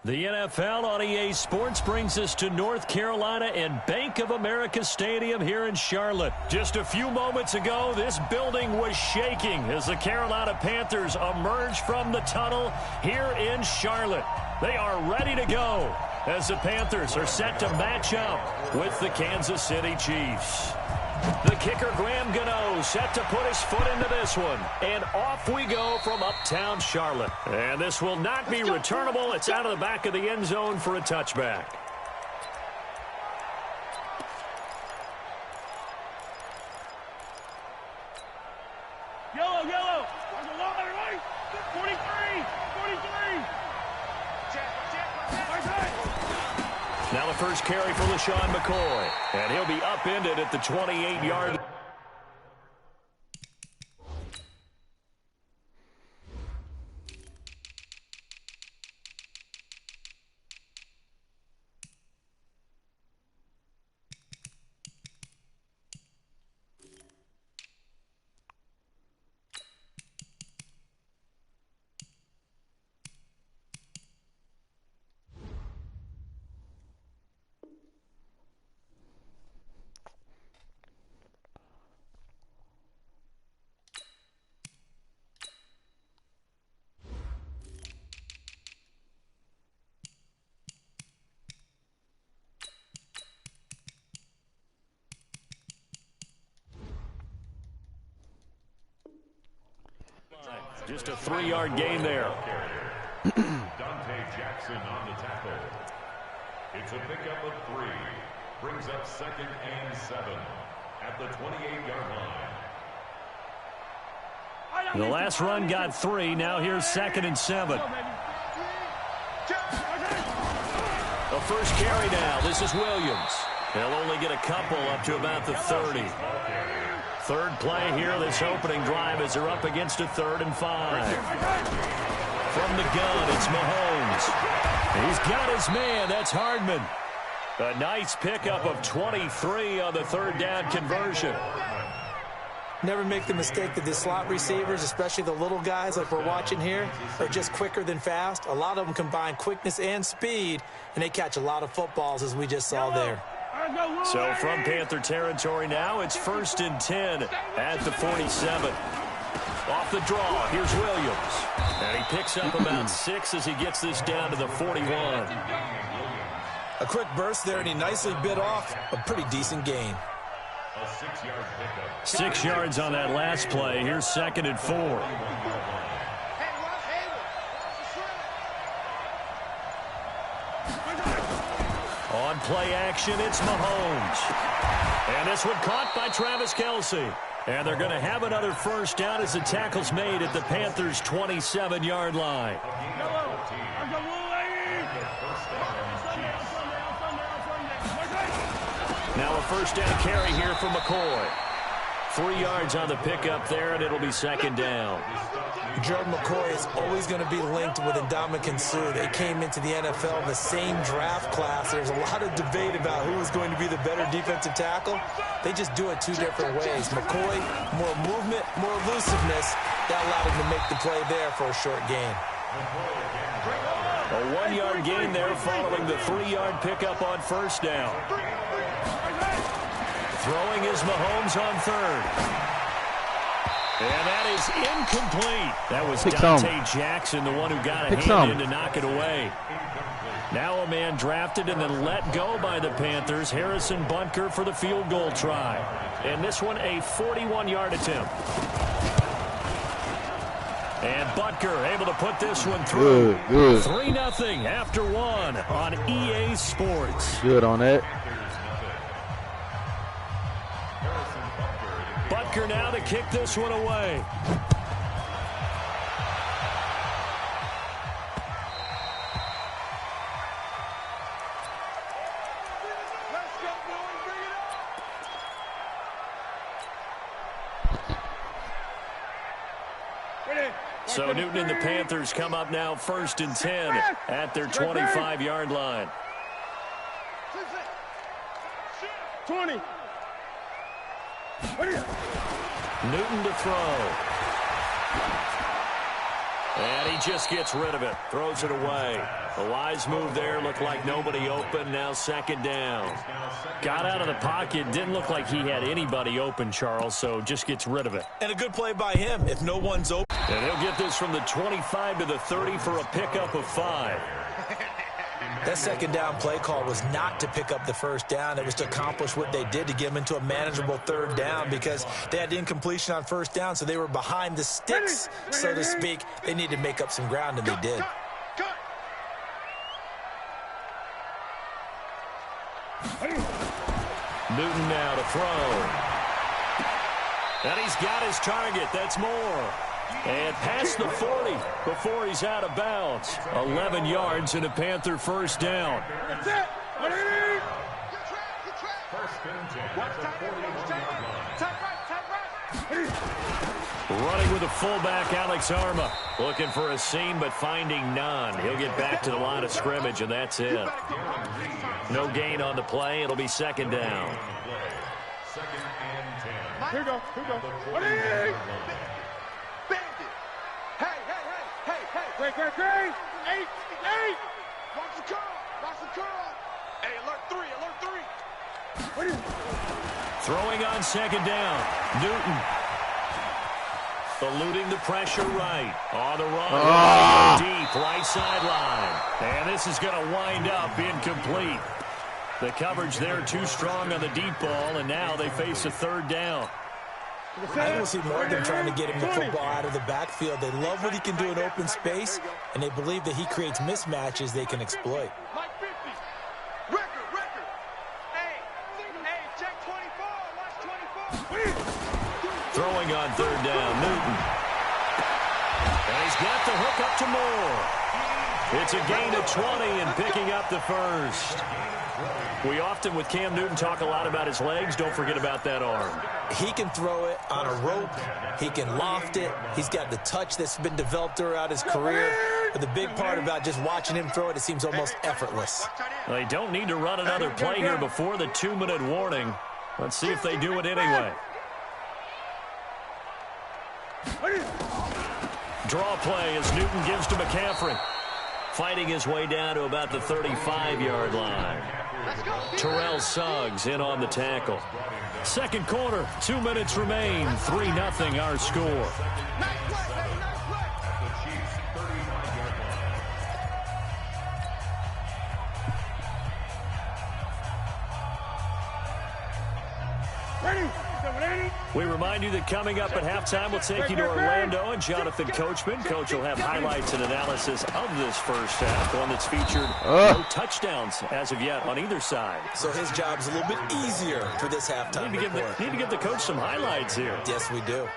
The NFL on EA Sports brings us to North Carolina and Bank of America Stadium here in Charlotte. Just a few moments ago, this building was shaking as the Carolina Panthers emerged from the tunnel here in Charlotte. They are ready to go as the Panthers are set to match up with the Kansas City Chiefs. The kicker, Graham Gano, set to put his foot into this one. And off we go from uptown Charlotte. And this will not be returnable. It's out of the back of the end zone for a touchback. Yellow, yellow. 43, 43. Now the first carry for LaShawn McCoy. And he'll be upended at the 28-yard line. Just a 3-yard gain there. Dante Jackson on the tackle. It's a pickup of 3. Brings up 2nd and 7 at the 28-yard line. The last run got 3. Now here's 2nd and 7. The first carry now. This is Williams. He'll only get a couple up to about the 30. Third play here, this opening drive as they're up against a 3rd and 5. From the gun, it's Mahomes. He's got his man. That's Hardman. A nice pickup of 23 on the 3rd down conversion. Never make the mistake that the slot receivers, especially the little guys like we're watching here, are just quicker than fast. A lot of them combine quickness and speed, and they catch a lot of footballs, as we just saw there. So from Panther territory now, it's 1st and 10 at the 47. Off the draw, here's Williams. And he picks up about 6 as he gets this down to the 41. A quick burst there, and he nicely bit off a pretty decent gain. A 6-yard pickup. 6 yards on that last play. Here's 2nd and 4. On play action, it's Mahomes. And this one caught by Travis Kelce. And they're going to have another first down as the tackle's made at the Panthers' 27-yard line. Now a first down carry here for McCoy. 3 yards on the pickup there, and it'll be 2nd down. Gerald McCoy is always going to be linked with Ndamukong Suh. They came into the NFL the same draft class. There's a lot of debate about who is going to be the better defensive tackle. They just do it 2 different ways. McCoy, more movement, more elusiveness. That allowed him to make the play there for a short gain. A 1-yard gain there following the 3-yard pickup on first down. Throwing is Mahomes on 3rd. And that is incomplete. That was Dante Jackson, the one who got a hand in to knock it away. Now a man drafted and then let go by the Panthers, Harrison Butker, for the field goal try. And this one a 41-yard attempt. And Butker able to put this one through. Good. 3-0 after 1 on EA Sports. Good on that. Butker now to kick this one away. So Newton and the Panthers come up now 1st and 10 at their 25-yard line. 20. Newton to throw. And he just gets rid of it. Throws it away. A wise move there. Looked like nobody open. Now second down. Got out of the pocket. Didn't look like he had anybody open, Charles, so just gets rid of it. And a good play by him if no one's open. And he'll get this from the 25 to the 30 for a pickup of 5. That second down play call was not to pick up the first down. It was to accomplish what they did to get them into a manageable third down because they had incompletion on first down, so they were behind the sticks, so to speak. They needed to make up some ground, and they did. Newton now to throw. And he's got his target. That's more. And past the 40 before he's out of bounds. 11 yards and a Panther first down. That's it. What do you need? First and 10 at the 41-yard line. Running with the fullback, Alex Arma. Looking for a seam, but finding none. He'll get back to the line of scrimmage, and that's it. No gain on the play. It'll be second down. Second and 10. Here we go. Here we go. What do you need? Great. 8. Watch the curl. Hey, alert 3. What is it? Throwing on second down. Newton. Eluding the pressure right. On the run. Deep right sideline. And this is going to wind up incomplete. The coverage there too strong on the deep ball, and now they face a third down. I will see more of them trying to get him the football out of the backfield. They love what he can do in open space, and they believe that he creates mismatches they can exploit. Like 50. Record. Hey, check 24. Watch 24. Throwing on third down, Newton. And he's got the hook up to Moore. It's a gain of 20 and picking up the first. We often, with Cam Newton, talk a lot about his legs. Don't forget about that arm. He can throw it on a rope. He can loft it. He's got the touch that's been developed throughout his career. But the big part about just watching him throw it, it seems almost effortless. They don't need to run another play here before the 2-minute warning. Let's see if they do it anyway. Draw play as Newton gives to McCaffrey. Fighting his way down to about the 35-yard line. Terrell Suggs in on the tackle. Second quarter, 2 minutes remain. 3-0 our score. We remind you that coming up at halftime, we'll take you to Orlando and Jonathan Coachman. Coach will have highlights and analysis of this first half, one that's featured no touchdowns as of yet on either side. So his job's a little bit easier for this halftime. Need to give the coach some highlights here. Yes, we do.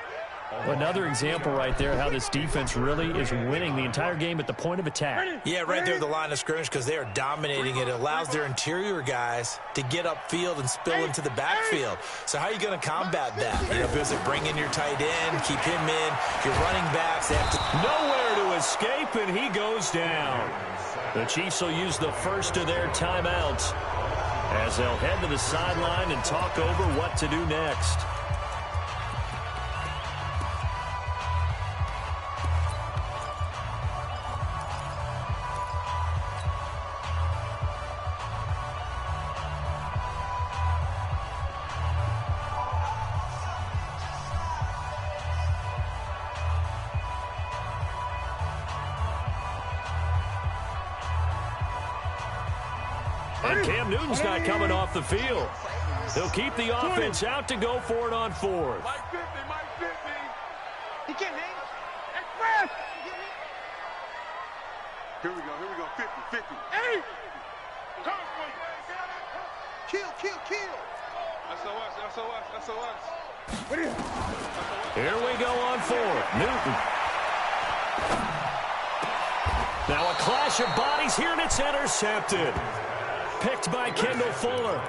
Another example right there how this defense really is winning the entire game at the point of attack. Yeah, right there at the line of scrimmage because they are dominating it. It allows their interior guys to get upfield and spill into the backfield. So how are you going to combat that? You know, because they bring in your tight end, keep him in, your running backs. They have to... Nowhere to escape, and he goes down. The Chiefs will use the first of their timeouts as they'll head to the sideline and talk over what to do next. And Cam Newton's not coming off the field. He'll keep the offense out to go for it on fourth. Mike 50. He can't hang. That's fast. Here we go. 50. Hey! Coming for you. Kill. SOS. What is it? Here we go on fourth. Newton. Now a clash of bodies here, and it's intercepted. Picked by Kendall Fuller.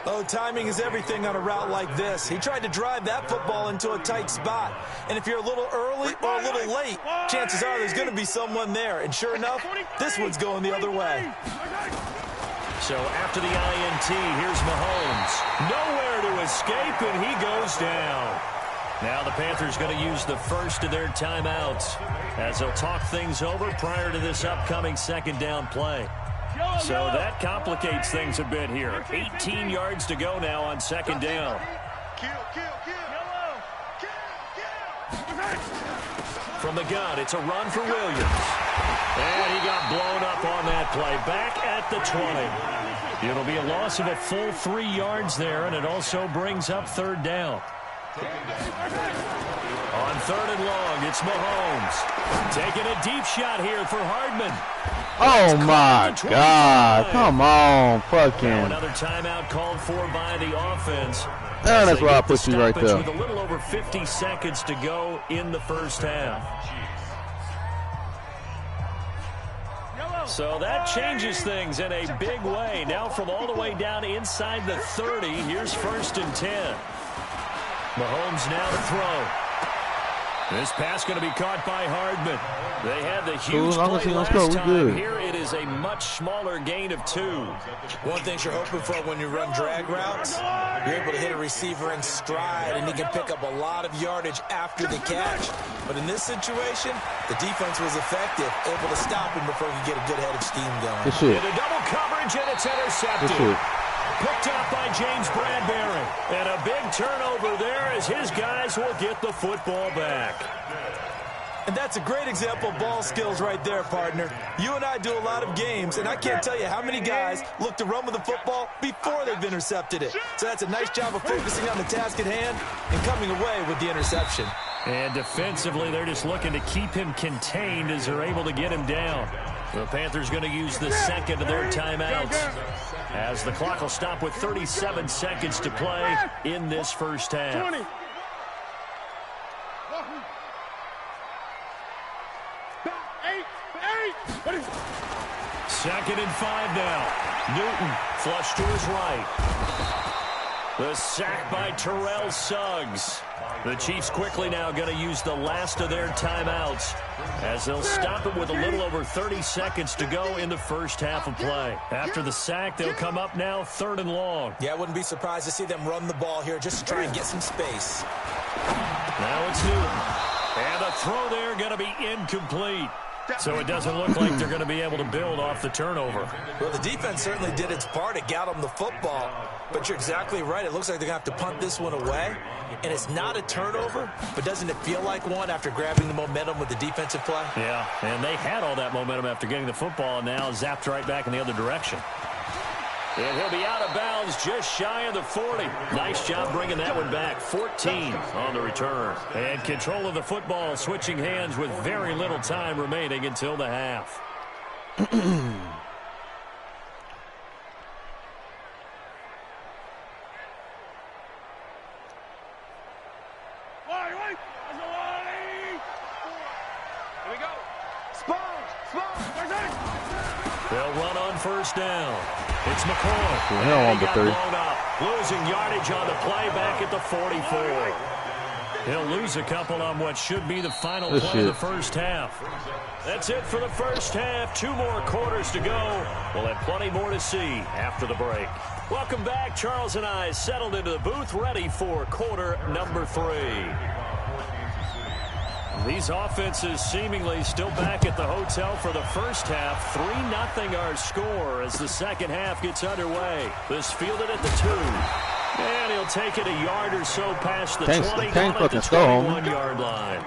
Oh, timing is everything on a route like this. He tried to drive that football into a tight spot. And if you're a little early or a little late, chances are there's going to be someone there. And sure enough, this one's going the other way. So after the INT, here's Mahomes. Nowhere to escape, and he goes down. Now the Panthers going to use the first of their timeouts as they'll talk things over prior to this upcoming second down play. So that complicates things a bit here. 18 yards to go now on second down. From the gun, it's a run for Williams. And he got blown up on that play. Back at the 20. It'll be a loss of a full 3 yards there, and it also brings up third down. On third and long, it's Mahomes. Taking a deep shot here for Hardman. Oh my God. Come on, fucking. Now another timeout called for by the offense. That's why I put you right there. With a little over 50 seconds to go in the first half. So that changes things in a big way. Now from all the way down inside the 30, here's first and 10. Mahomes now to throw. This pass going to be caught by Hardman. They had the huge play last time. Here it is a much smaller gain of 2. One thing you're hoping for when you run drag routes, you're able to hit a receiver in stride, and he can pick up a lot of yardage after the catch. But in this situation, the defense was effective, able to stop him before he could get a good head of steam going. Good shit. Into double coverage, and it's intercepted. Good shit. Picked up by James Bradbury. And a big turnover there as his guys will get the football back. And that's a great example of ball skills right there, partner. You and I do a lot of games, and I can't tell you how many guys look to run with the football before they've intercepted it. So that's a nice job of focusing on the task at hand and coming away with the interception. And defensively, they're just looking to keep him contained as they're able to get him down. The Panthers going to use the second of their timeouts as the clock will stop with 37 seconds to play in this first half. 20. Second and 5 now. Newton flush to his right. The sack by Terrell Suggs. The Chiefs quickly now going to use the last of their timeouts as they'll stop it with a little over 30 seconds to go in the first half of play. After the sack, they'll come up now third and long. Yeah, I wouldn't be surprised to see them run the ball here just to try and get some space. Now it's Newton. And the throw there going to be incomplete. So it doesn't look like they're going to be able to build off the turnover. Well, the defense certainly did its part. It got them the football. But you're exactly right. It looks like they're going to have to punt this one away. And it's not a turnover, but doesn't it feel like one after grabbing the momentum with the defensive play? Yeah, and they had all that momentum after getting the football, and now zapped right back in the other direction. And he'll be out of bounds just shy of the 40. Nice job bringing that one back. 14 on the return. And control of the football switching hands with very little time remaining until the half. They'll run on first down. It's McCoy. Yeah, he got blown up. Losing yardage on the play back at the 44. He'll lose a couple on what should be the final play of the first half. That's it for the first half. 2 more quarters to go. We'll have plenty more to see after the break. Welcome back. Charles and I settled into the booth, ready for quarter number 3. These offenses seemingly still back at the hotel for the first half. 3-0 our score as the second half gets underway. This fielded at the 2. And he'll take it a yard or so past the 20, at the 21-yard line.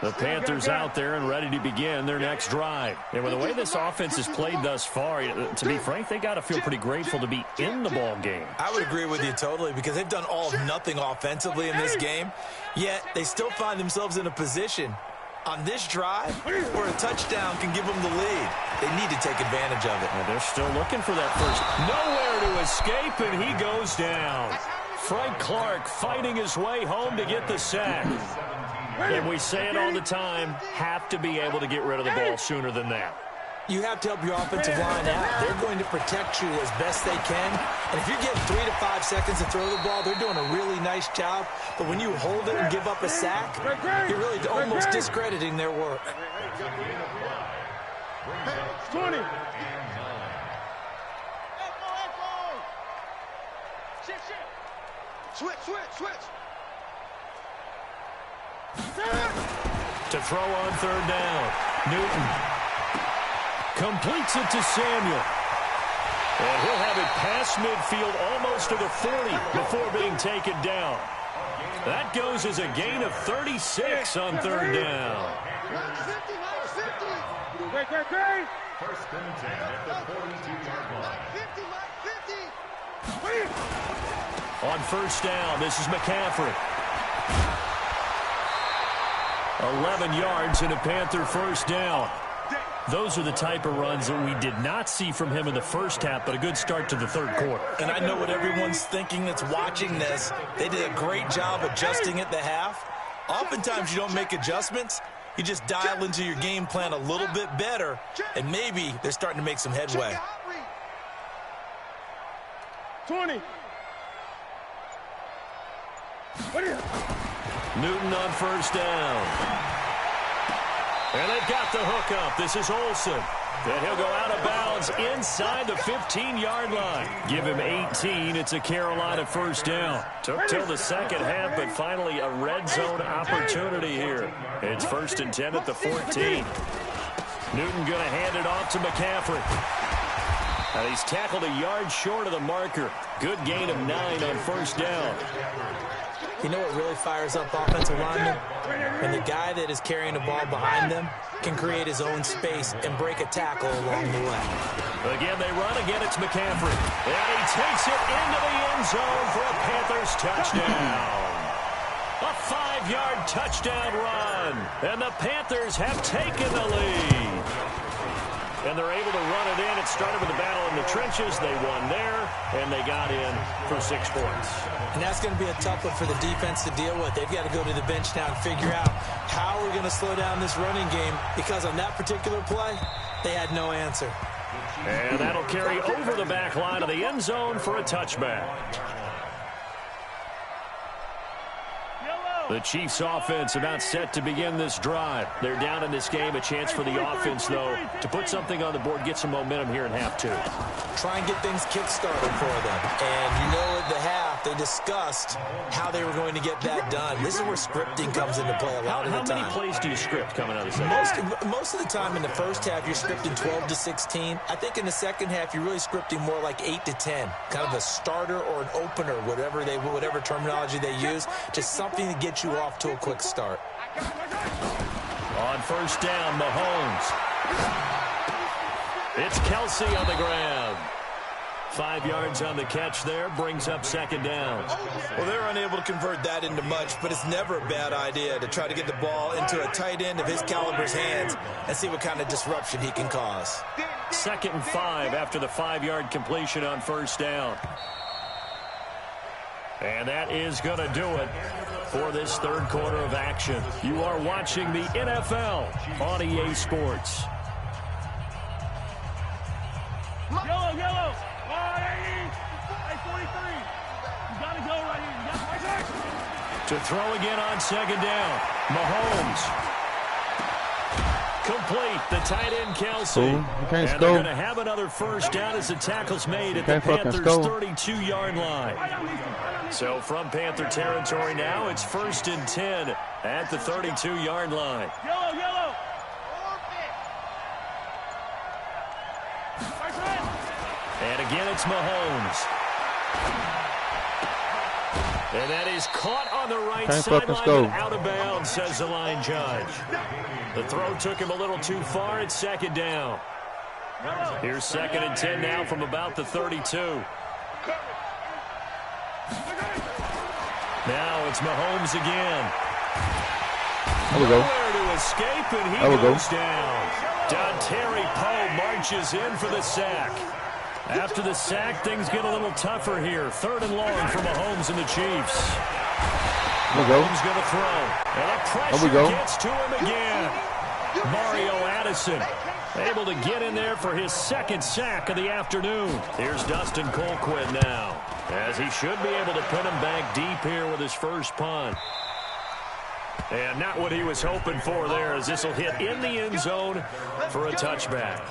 The Panthers out there and ready to begin their next drive. And with the way this offense has played thus far, to be frank, they got to feel pretty grateful to be in the ball game. I would agree with you totally because they've done all nothing offensively in this game, yet they still find themselves in a position on this drive where a touchdown can give them the lead. They need to take advantage of it. Well, they're still looking for that first. Nowhere to escape, and he goes down. Frank Clark fighting his way home to get the sack. And we say it all the time, have to be able to get rid of the ball sooner than that. You have to help your offensive line out. They're going to protect you as best they can. And if you're getting 3 to 5 seconds to throw the ball, they're doing a really nice job. But when you hold it and give up a sack, you're really almost discrediting their work. 20. Switch. To throw on third down. Newton completes it to Samuel. And he'll have it past midfield almost to the 40 before being taken down. That goes as a gain of 36 on third down. Great. First and 10 at the 42-yard line. On first down, this is McCaffrey. 11 yards and a Panther first down. Those are the type of runs that we did not see from him in the first half, but a good start to the third quarter. And I know what everyone's thinking that's watching this. They did a great job adjusting at the half. Oftentimes you don't make adjustments. You just dial into your game plan a little bit better, and maybe they're starting to make some headway. 20. Newton on first down. And they've got the hook up. This is Olsen. And he'll go out of bounds inside the 15-yard line. Give him 18. It's a Carolina first down. Took till the second half, but finally a red zone opportunity here. It's first and 10 at the 14. Newton going to hand it off to McCaffrey. And he's tackled a yard short of the marker. Good gain of 9 on first down. You know what really fires up offensive linemen? When the guy that is carrying the ball behind them can create his own space and break a tackle along the way. Again, they run. Again, it's McCaffrey. And he takes it into the end zone for a Panthers touchdown. A 5-yard touchdown run. And the Panthers have taken the lead. And they're able to run it in. It started with a battle in the trenches. They won there, and they got in for 6 points. And that's going to be a tough one for the defense to deal with. They've got to go to the bench now and figure out how we're going to slow down this running game, because on that particular play, they had no answer. And that'll carry over the back line of the end zone for a touchback. The Chiefs offense about set to begin this drive. They're down in this game. A chance for the offense, though, to put something on the board, get some momentum here in half 2. Try and get things kick-started for them. And you know at the half, they discussed how they were going to get that done. This is where scripting comes into play a lot of the time. How many plays do you script coming out of the second half? Most of the time in the first half, you're scripting 12 to 16. I think in the second half, you're really scripting more like 8 to 10. Kind of a starter or an opener, whatever terminology they use. Just something to get you off to a quick start. On first down, Mahomes. It's Kelsey on the grab. 5 yards on the catch there, brings up second down. Well, they're unable to convert that into much, but it's never a bad idea to try to get the ball into a tight end of his caliber's hands and see what kind of disruption he can cause. 2nd and 5 after the 5-yard completion on first down. And that is going to do it for this third quarter of action. You are watching the NFL on EA Sports. Yellow. 43. You got to go right here. To throw again on second down. Mahomes. Complete. The tight end, Kelsey. And they're going to have another first down as the tackle's made at the Panthers' 32-yard line. So from Panther territory now, it's 1st and 10 at the 32-yard line. Yellow. And again, it's Mahomes. And that is caught on the right sideline and out of bounds, says the line judge. The throw took him a little too far. It's second down. Here's 2nd and 10 now from about the 32. Now it's Mahomes again. There we go. Nowhere to escape, and he goes down. Terry Poe marches in for the sack. After the sack, things get a little tougher here. 3rd and long for Mahomes and the Chiefs. Mahomes going to throw. And the pressure gets to him again. Mario Addison able to get in there for his 2nd sack of the afternoon. Here's Dustin Colquitt now, as he should be able to put him back deep here with his first punt. And not what he was hoping for there, as this will hit in the end zone for a touchback.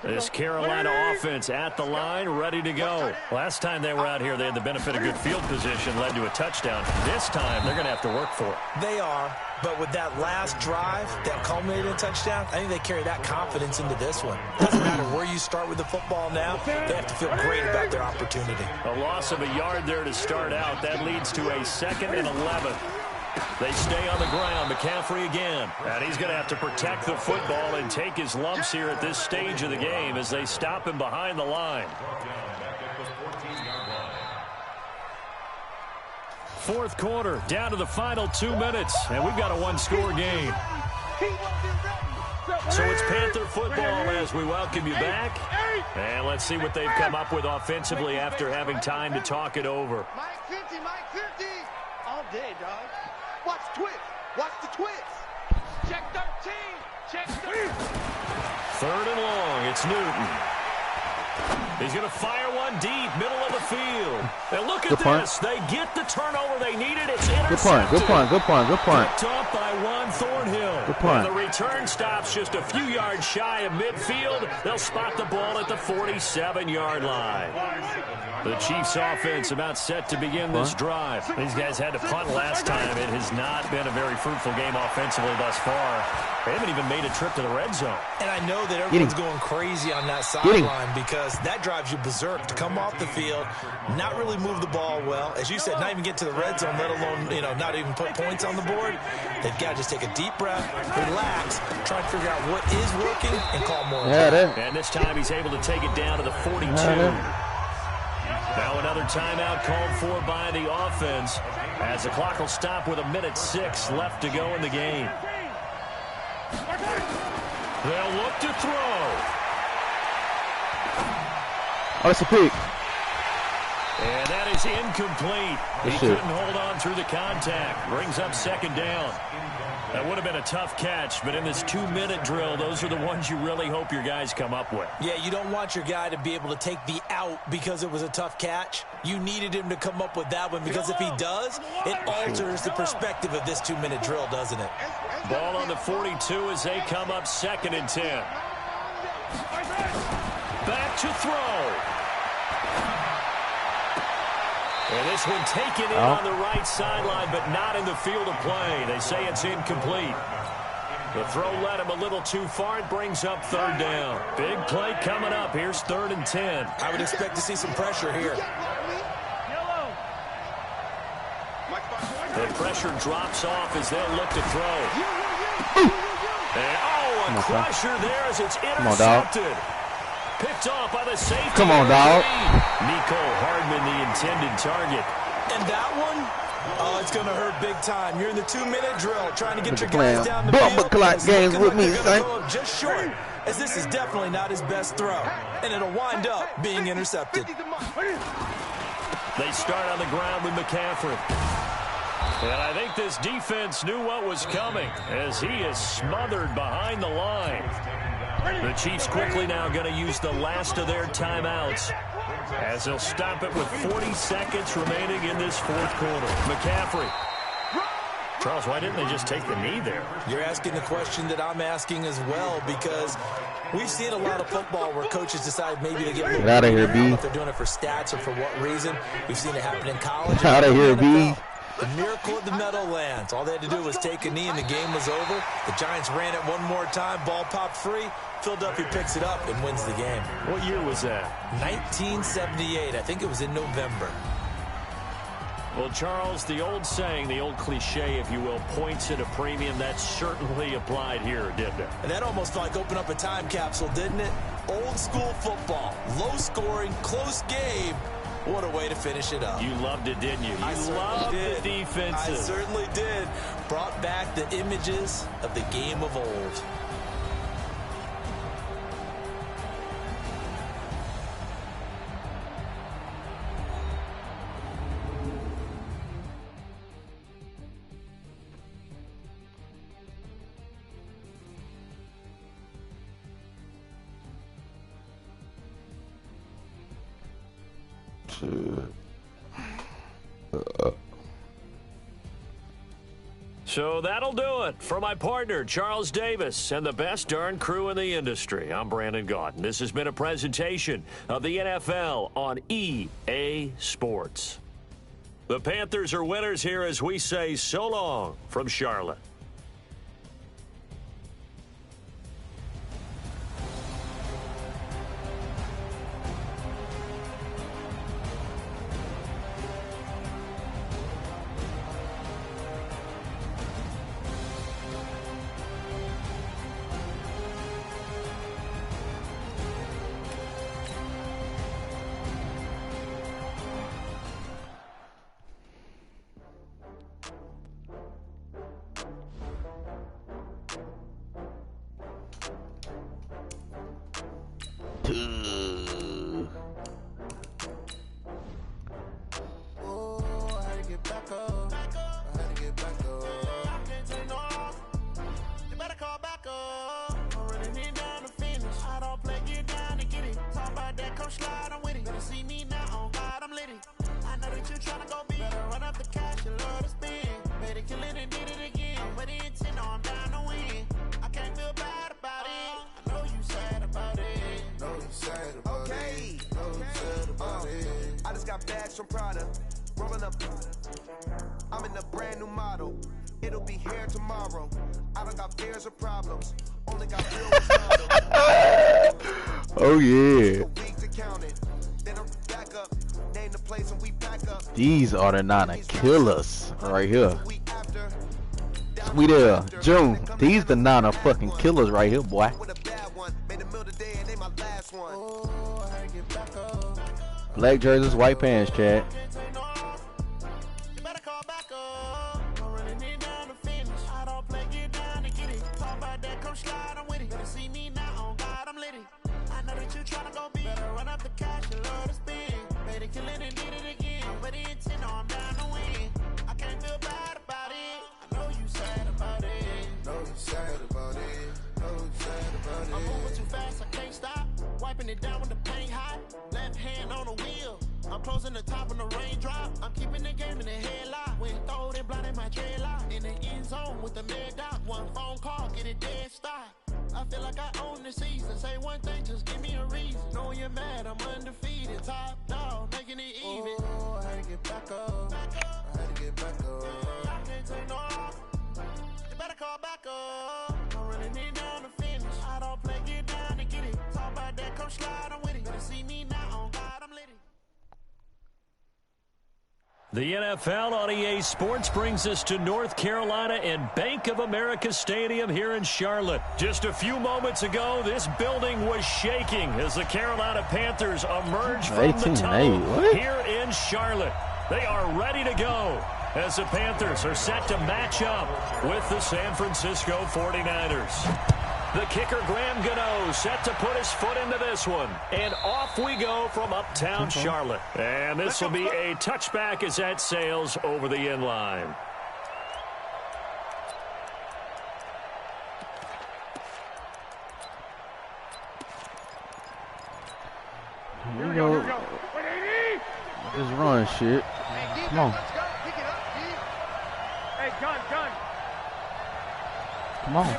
This Carolina offense at the line, ready to go. Last time they were out here, they had the benefit of good field position, led to a touchdown. This time, they're going to have to work for it. They are, but with that last drive that culminated in a touchdown, I think they carry that confidence into this one. Doesn't matter where you start with the football now, they have to feel great about their opportunity. A loss of a yard there to start out. That leads to a 2nd and 11. They stay on the ground. McCaffrey again. And he's going to have to protect the football and take his lumps here at this stage of the game as they stop him behind the line. Fourth quarter, down to the final 2 minutes, and we've got a one-score game. So it's Panther football as we welcome you back. And let's see what they've come up with offensively after having time to talk it over. Mike 50, Mike 50. All day, dog. Watch the twist. Watch the twist. Check 13. Check 13. 3rd and long. It's Newton. He's going to fire one deep, middle of the field. And look at this. They get the turnover they needed. It's intercepted. Good point. Picked off by Juan Thornhill. Good point. And the return stops just a few yards shy of midfield. They'll spot the ball at the 47-yard line. The Chiefs offense about set to begin this drive. These guys had to punt last time. It has not been a very fruitful game offensively thus far. They haven't even made a trip to the red zone. And I know that everyone's going crazy on that sideline because that drives you berserk to come off the field, not really move the ball well. As you said, not even get to the red zone, let alone, not even put points on the board. They've got to just take a deep breath, relax, try to figure out what is working, and call more. And this time he's able to take it down to the 42. Now another timeout called for by the offense as the clock will stop with 1:06 left to go in the game. They'll look to throw. Oh, it's a pick. And that is incomplete. He couldn't hold on through the contact. Brings up 2nd down. That would have been a tough catch, but in this 2-minute drill, those are the ones you really hope your guys come up with. Yeah, you don't want your guy to be able to take the out because it was a tough catch. You needed him to come up with that one because if he does, it alters the perspective of this 2-minute drill, doesn't it? Ball on the 42 as they come up 2nd and 10. Back to throw. And this one taken in on the right sideline, but not in the field of play. They say it's incomplete. The throw led him a little too far. It brings up 3rd down. Big play coming up. Here's 3rd and 10. I would expect to see some pressure here. The pressure drops off as they'll look to throw. And, a crusher there as it's intercepted. Picked off by the safety. Come on, dog. Nico Hardman, the intended target. And that one, it's going to hurt big time. You're in the 2-minute drill trying to get your guys down the field. Bumper clock games with me, son. Go up just short, as this is definitely not his best throw. And it'll wind up being intercepted. They start on the ground with McCaffrey. And I think this defense knew what was coming as he is smothered behind the line. The Chiefs quickly now going to use the last of their timeouts as they'll stop it with 40 seconds remaining in this 4th quarter. McCaffrey. Charles, why didn't they just take the knee there? You're asking the question that I'm asking as well because we've seen a lot of football where coaches decide maybe to get a little out of here, B. if they're doing it for stats or for what reason. We've seen it happen in college. Out of here, B. The miracle at the Meadowlands. All they had to do was take a knee and the game was over. The Giants ran it one more time. Ball popped free. Philadelphia picks it up and wins the game. What year was that? 1978. I think it was in November. Well, Charles, the old saying, the old cliche, if you will, points at a premium, that certainly applied here, didn't it? And that almost like opened up a time capsule, didn't it? Old school football. Low scoring, close game. What a way to finish it up. You loved it, didn't you? You loved the defenses. I certainly did. Brought back the images of the game of old. So that'll do it for my partner, Charles Davis, and the best darn crew in the industry. I'm Brandon Gaudin. This has been a presentation of the NFL on EA Sports. The Panthers are winners here as we say so long from Charlotte. Bags from Prada, rolling up. I'm in a brand new model. It'll be here tomorrow. I don't got fears or problems. Only got real problems. Oh yeah. These are the 9 killers right here. Sweet L, June. These the 9 fucking killers right here, boy. Black jerseys, white pants, Chad. It down when the paint hot, left hand on the wheel. I'm closing the top when the raindrop. I'm keeping the game in the headlock. When throw it blind in my dreadlock. In the end zone with the mad dot. One phone call, get it dead stop. I feel like I own the season. Say one thing, just give me a reason. Knowing you're mad, I'm undefeated. Top dog, making it even. Oh, I had to get back up. I had to get back up. I can't take no off. You better call back up. I'm running it down to finish. I don't play, get down to get it. Talk about that, come slide, I'm with it. Better see me now, on God, I'm litty. The NFL on EA Sports brings us to North Carolina and Bank of America Stadium here in Charlotte. Just a few moments ago, this building was shaking as the Carolina Panthers emerged from the tunnel here in Charlotte. They are ready to go as the Panthers are set to match up with the San Francisco 49ers. The kicker, Graham Gano, set to put his foot into this one. And off we go from uptown Charlotte. And this will be a touchback as that sails over the end line. Here we go. Just run shit. Come on. Hey, gun. Come on.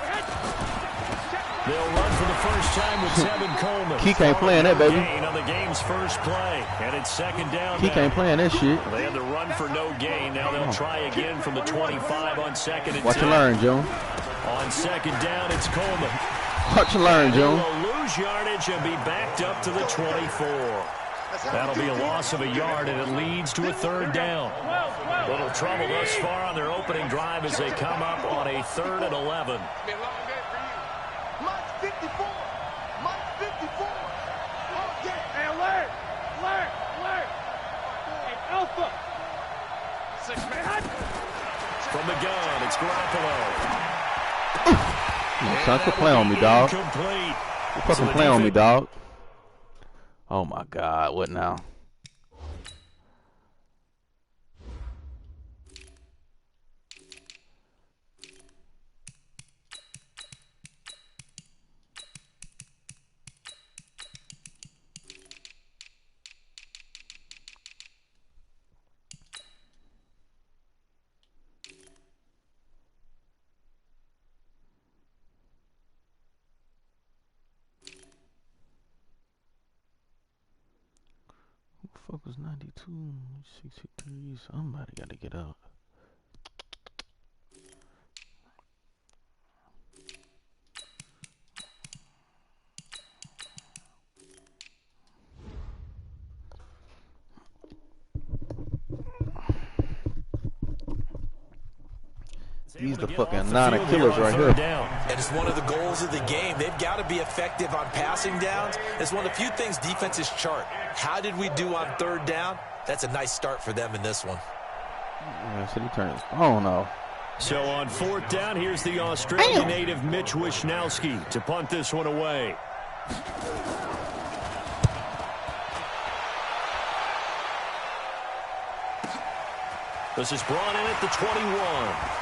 They'll run for the first time with Tevin Coleman. Key can't play in that, baby. Gain on the game's first play, and it's second down. Key can't play in that shit. They had to run for no gain. Now they'll try again from the 25 on second and 10. Watch and learn, Joe. On second down, it's Coleman. Watch and learn, Joe. They'll lose yardage and be backed up to the 24. That'll be a loss of a yard, and it leads to a third down. Little trouble thus far on their opening drive as they come up on a 3rd and 11. Mike 54. Mike 54. Hey, alert. Hey, Alpha. 6-man. From the gun, it's Garoppolo. Son, quit playing on me, dog. Complete. Quit fucking playing on me, dog. Oh my God, what now? fuck was 92, 63? Somebody got to get out. These the fucking Nana killers right here. And it's one of the goals of the game. They've got to be effective on passing downs. It's one of the few things defenses chart. How did we do on third down? That's a nice start for them in this one. Yeah, so he turned his phone off. So on fourth down, here's the Australian native Mitch Wishnowski to punt this one away. This is brought in at the 21.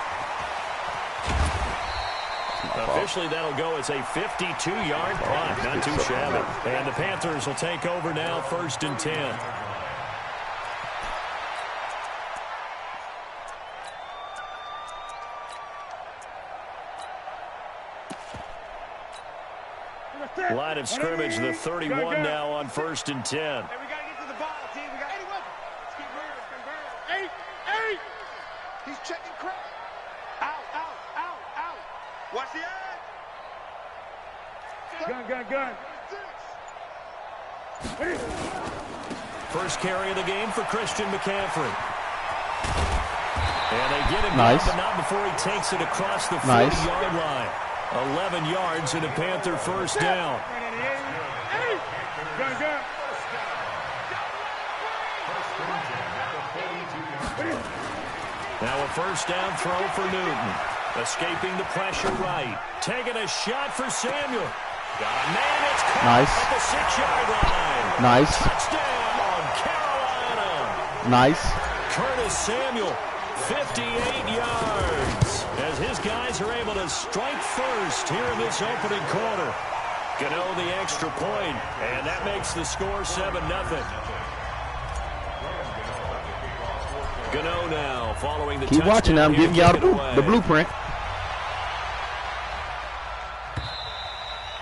Officially, that'll go as a 52-yard punt. Not too shabby. And the Panthers will take over now, 1st and 10. Line of scrimmage, the 31 now on 1st and 10. Hey, we got to get to the ball, team. We got 81. Let's keep moving. 8. He's checking crack. Out. Watch the edge. Gun. 6. First carry of the game for Christian McCaffrey. And they get him nice. Down, but not before he takes it across the 40-yard line. 11 yards and a Panther first down. Now a first down throw for Newton. Escaping the pressure right. Taking a shot for Samuel. Got a man that's caught at the 6-yard line. Nice. Touchdown, Carolina. Nice. Curtis Samuel, 58 yards. As his guys are able to strike first here in this opening quarter. Gano the extra point, and that makes the score 7-0. Gano now following the Keep watching now. I'm giving y'all the blueprint.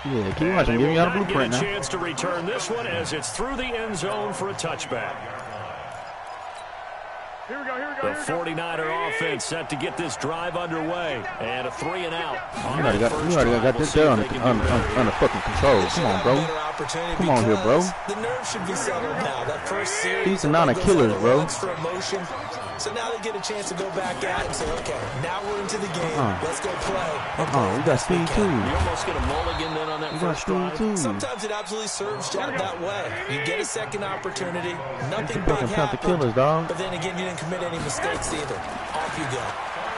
Yeah, keep watching. I'm giving y'all the blueprint now. Get a chance to return this one as it's through the end zone for a touchback. Here we go. The 49er offense set to get this drive underway. And a 3-and-out. You already got this there under fucking control. Come on, bro. Come on here, bro. The nerves should be settled now. That first series. These are not a killers, bro. So now they get a chance to go back at it and say, okay, now we're into the game. Let's go play. We got speed too. You almost get a mulligan then on that first drive. Sometimes it absolutely serves that way. You get a second opportunity. Nothing big the killers, happened. dog. But then again, you didn't commit any mistakes either. Off you go.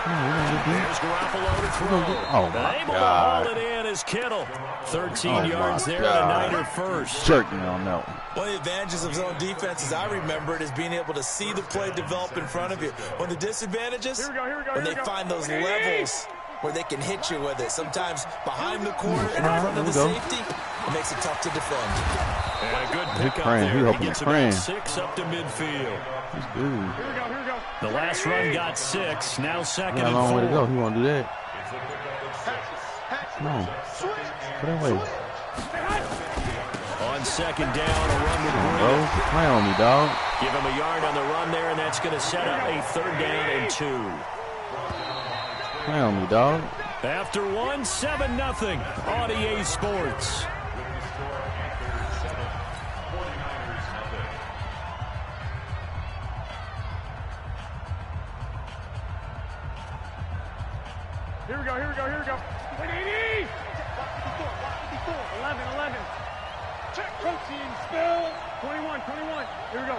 There's Garoppolo to throw. Oh, my able God. to hold it in is Kittle. 13 yards there, and a Niner first. Jerking on that one. One of the advantages of zone defense, as I remember it, is being able to see the play develop in front of you. One of the disadvantages, when they find those levels where they can hit you with it. Sometimes behind the corner and in front of the safety, it makes it tough to defend. And a good pickup there. He gets about 6 up to midfield. He's good. The last run got 6. Now second and 4. Got a long way to go. He won't do that. Come on. Put that way. On second down, a run with Bro, play on me, dog. Give him a yard on the run there, and that's going to set up a 3rd down and 2. Play on me, dog. After 1, 7-0 on EA Sports. Here we go. 180. 11. Check. Protein spill. 21. Here we go.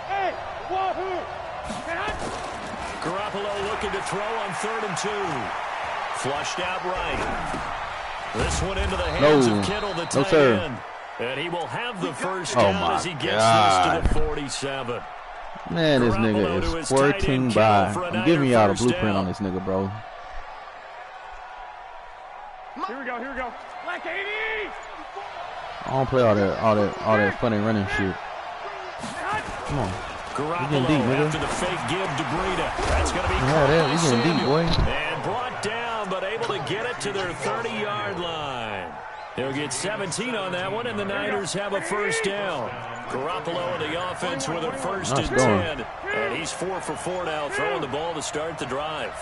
Hey, wahoo. Garoppolo looking to throw on 3rd and 2. Flushed out right. This one into the hands of Kittle, the tight end. And he will have the first down as he gets this to the 47. Man, this nigga is squirting by. I'm giving y'all the blueprint on this nigga, bro. Here we go. Black 80. I don't play all that funny running shit. Come on. Garoppolo deep, nigga. after the fake give to Breida. That's going to be we getting deep, boy. And brought down, but able to get it to their 30-yard line. He'll get 17 on that one, and the Niners have a first down. Garoppolo in the offense with a first and 10. And he's 4 for 4 now, throwing the ball to start the drive.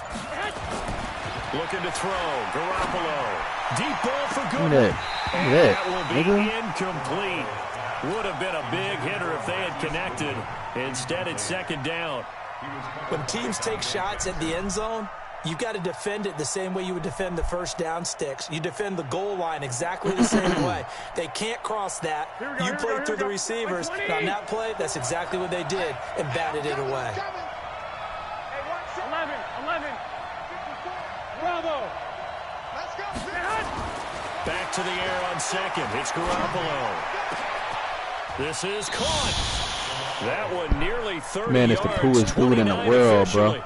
Looking to throw. Garoppolo. Deep ball for good. And that will be incomplete. Would have been a big hitter if they had connected. Instead, it's second down. When teams take shots at the end zone, you've got to defend it the same way you would defend the first down sticks. You defend the goal line exactly the same way. They can't cross that. You play through the receivers. And on that play, that's exactly what they did and batted it away. 11. Bravo. Let's go. Back to the air on second. It's Garoppolo. This is caught. That one nearly 30 Man, it's the coolest dude in the world, bro.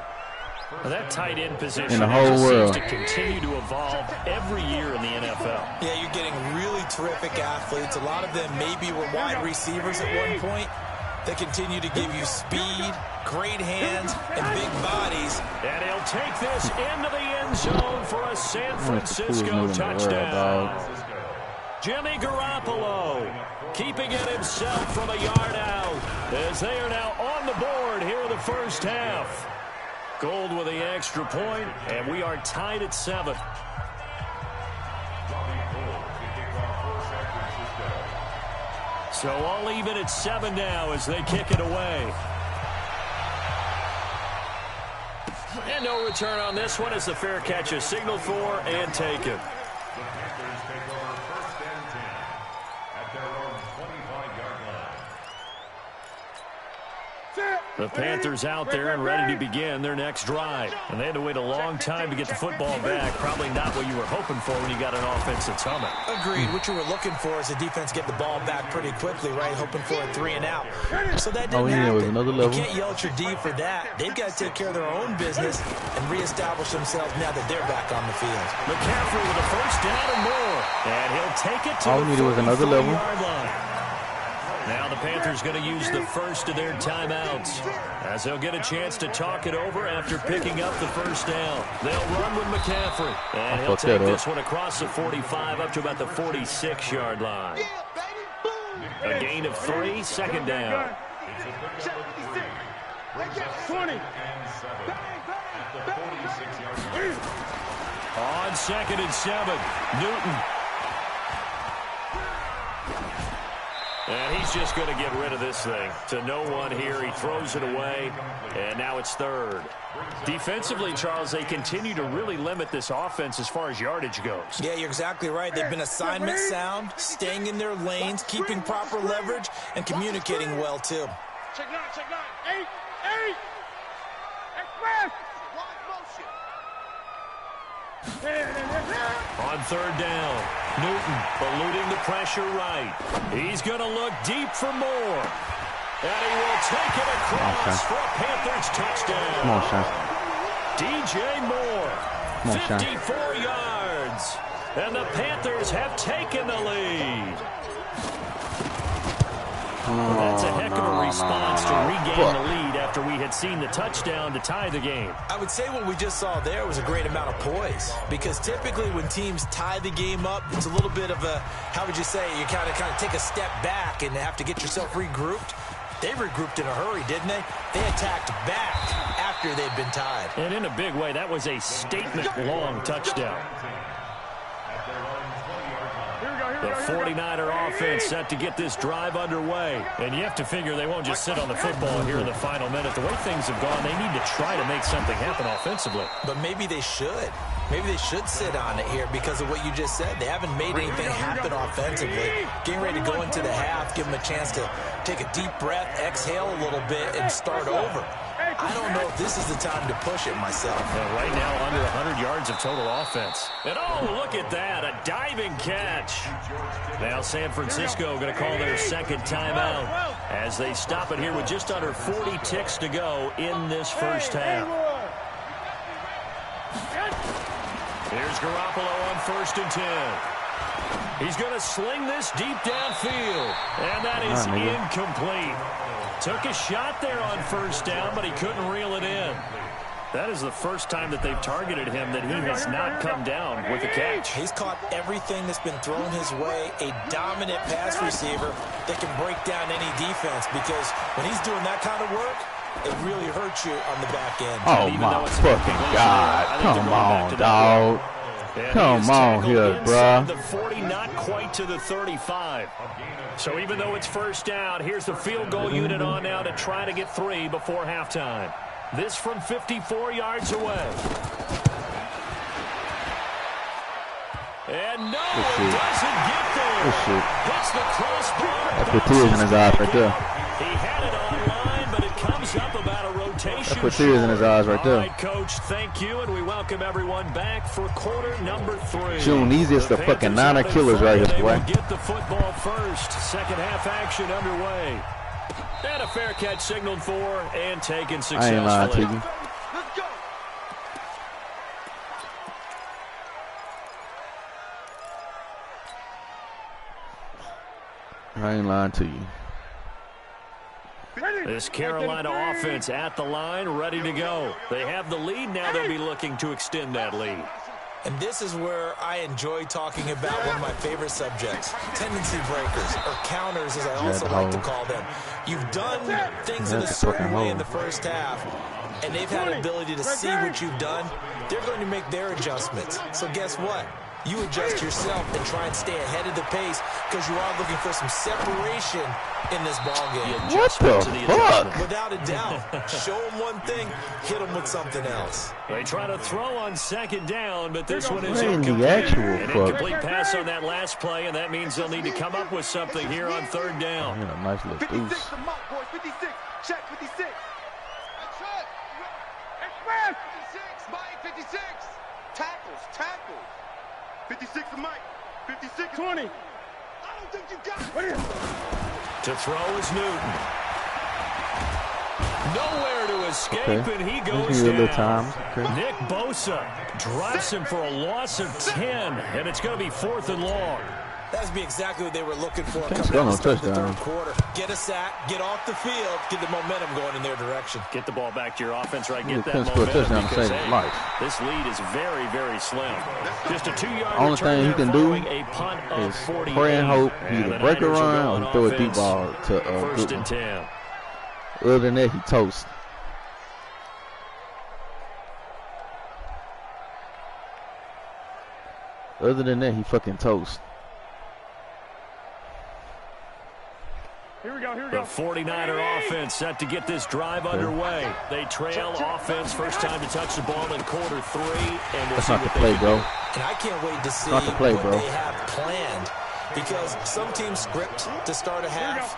Well, that tight end position in the whole world seems to continue to evolve every year in the NFL. Yeah, you're getting really terrific athletes. A lot of them maybe were wide receivers at one point. They continue to give you speed, great hands, and big bodies. And he'll take this into the end zone for a San Francisco touchdown. Jimmy Garoppolo keeping it himself from a yard out as they are now on the board here in the first half. Gold with the extra point, and we are tied at 7. So all even at 7 now as they kick it away. And no return on this one as the fair catch is signaled for and taken. The Panthers take over first and 10 at their own 25-yard line. The Panthers out there and ready to begin their next drive. And they had to wait a long time to get the football back. Probably not what you were hoping for when you got an offense that's humming. Agreed. What you were looking for is the defense get the ball back pretty quickly, right? Hoping for a 3 and out. So that didn't happen. Was another level. You can't yell at your D for that. They've got to take care of their own business and reestablish themselves now that they're back on the field. McCaffrey with a first down and more. And he'll take it to all the needed was another level. line. Now the Panthers going to use the first of their timeouts as they'll get a chance to talk it over after picking up the first down. They'll run with McCaffrey, and he'll take this one across the 45 up to about the 46-yard line. A gain of 3, second down. 20. On second and 7, Newton. And he's just going to get rid of this thing. To no one here. He throws it away. And now it's third. Defensively, Charles, they continue to really limit this offense as far as yardage goes. Yeah, you're exactly right. They've been assignment sound, staying in their lanes, keeping proper leverage, and communicating well, too. Check 9. 8. Express. On third down, Newton eluding the pressure right. He's going to look deep for more. And he will take it across for a Panthers touchdown. Come on, Sean. DJ Moore, 54 yards. And the Panthers have taken the lead. That's a heck of a response to regain the lead after we had seen the touchdown to tie the game. I would say what we just saw there was a great amount of poise, because typically when teams tie the game up, it's a little bit of a, how would you say, you kind of take a step back and have to get yourself regrouped. They regrouped in a hurry, didn't they? They attacked back after they'd been tied. And in a big way, that was a statement-long touchdown. The 49er offense set to get this drive underway. And you have to figure they won't just sit on the football here in the final minute. The way things have gone, they need to try to make something happen offensively. But maybe they should. Maybe they should sit on it here because of what you just said. They haven't made anything happen offensively. Getting ready to go into the half, give them a chance to take a deep breath, exhale a little bit, and start over. I don't know if this is the time to push it myself. Well, right now, under 100 yards of total offense. And oh, look at that, a diving catch. Now San Francisco going to call their second timeout as they stop it here with just under 40 ticks to go in this first half. Here's Garoppolo on first and 10. He's going to sling this deep downfield, and that is incomplete. Took a shot there on first down, but he couldn't reel it in. That is the first time that they've targeted him that he has not come down with a catch. He's caught everything that's been thrown his way. A dominant pass receiver that can break down any defense, because when he's doing that kind of work, it really hurts you on the back end. Oh, my fucking God. Come on, dog. Come on here, bruh. The 40, not quite to the 35. So even though it's first down, here's the field goal unit on now to try to get 3 before halftime. This from 54 yards away. And no, it doesn't get there. Hits the crossbar. That put tears in his eyes right there. He had it online, but it comes up about a rotation. That put tears in his eyes right there. All right, Coach, thank you, and we welcome everyone back for quarter number 3. June, easiest the fucking Niner killers right here, boy. They will get the football first. Second half action underway. And a fair catch signaled for and taken successfully. I ain't lying to you. Let's go. I ain't lying to you. This Carolina offense at the line, ready to go. They have the lead. Now they'll be looking to extend that lead. And this is where I enjoy talking about one of my favorite subjects, tendency breakers, or counters as I also like to call them. You've done things in a certain way in the first half, and they've had the ability to see what you've done. They're going to make their adjustments. So guess what? You adjust yourself and try and stay ahead of the pace, because you are looking for some separation in this ballgame. What the fuck? Without a doubt. Show them one thing, hit them with something else. They try to throw on second down, but this one is What in the incomplete. actual An fuck? incomplete pass on that last play, and that means they'll need to come up with something here on third down. Yeah, a nice little 56 deuce. the mark, boys. 56. Check 56. Check. Express. 56. Mike, 56. Tackles. 56 to Mike. 56. 20. I don't think you got it. To throw is Newton. Nowhere to escape, and he goes down. Nick Bosa drops him for a loss of 10, and it's going to be 4th and long. That's be exactly what they were looking for Can't coming out score of no the touchdown. third quarter. Get a sack, get off the field, get the momentum going in their direction. Get the ball back to your offense, right? You Get that couldn't score a momentum touchdown to because, save his hey, life. this lead is very, very slim. Just a 2-yard Only return thing he there can do following a punt of is 48. pray and hope he And either the break a Niners will run go or on he throw a deep offense. ball to First and Goodwin. 10. Other than that, he toast. Other than that, he fucking toast. Here we go. The 49er offense set to get this drive underway. They trail offense, first time to touch the ball in quarter 3. And we'll That's see not the what they play, can bro. do. And I can't wait to see Not the play, what bro. they have planned. Because some teams script to start a half.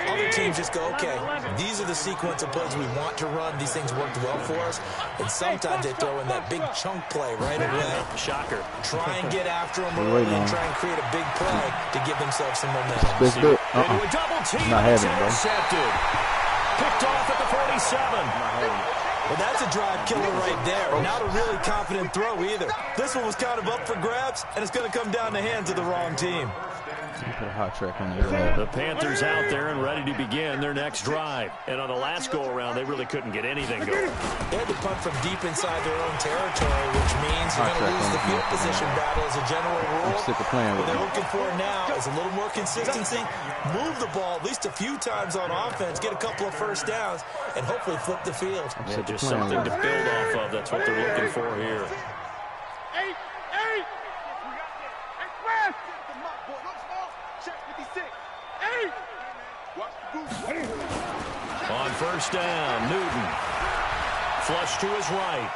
Other teams just go, okay, these are the sequence of plays we want to run. These things worked well for us. And sometimes they throw in that big chunk play right away. Shocker. Try and get after them Wait, early and man. try and create a big play to give themselves some momentum. Let's do it. Into a double team. Not It's having it, bro. intercepted. Picked off at the 47. Well, that's a drive killer right there. Not a really confident throw either. This one was kind of up for grabs, and it's going to come down the hands of the wrong team. Put a hot track on there. The Panthers out there and ready to begin their next drive. And on the last go-around, they really couldn't get anything going. They had to punt from deep inside their own territory, which means you're going to lose the field position battle as a general rule. I'm sick of playing What with they're him. looking for now is a little more consistency, move the ball at least a few times on offense, get a couple of first downs, and hopefully flip the field. Yeah, just something to build off of. That's what they're looking for here. 8. Express. The mark, boy. Look small. Check 56. 8. Watch the goose. On first down, Newton. Flush to his right.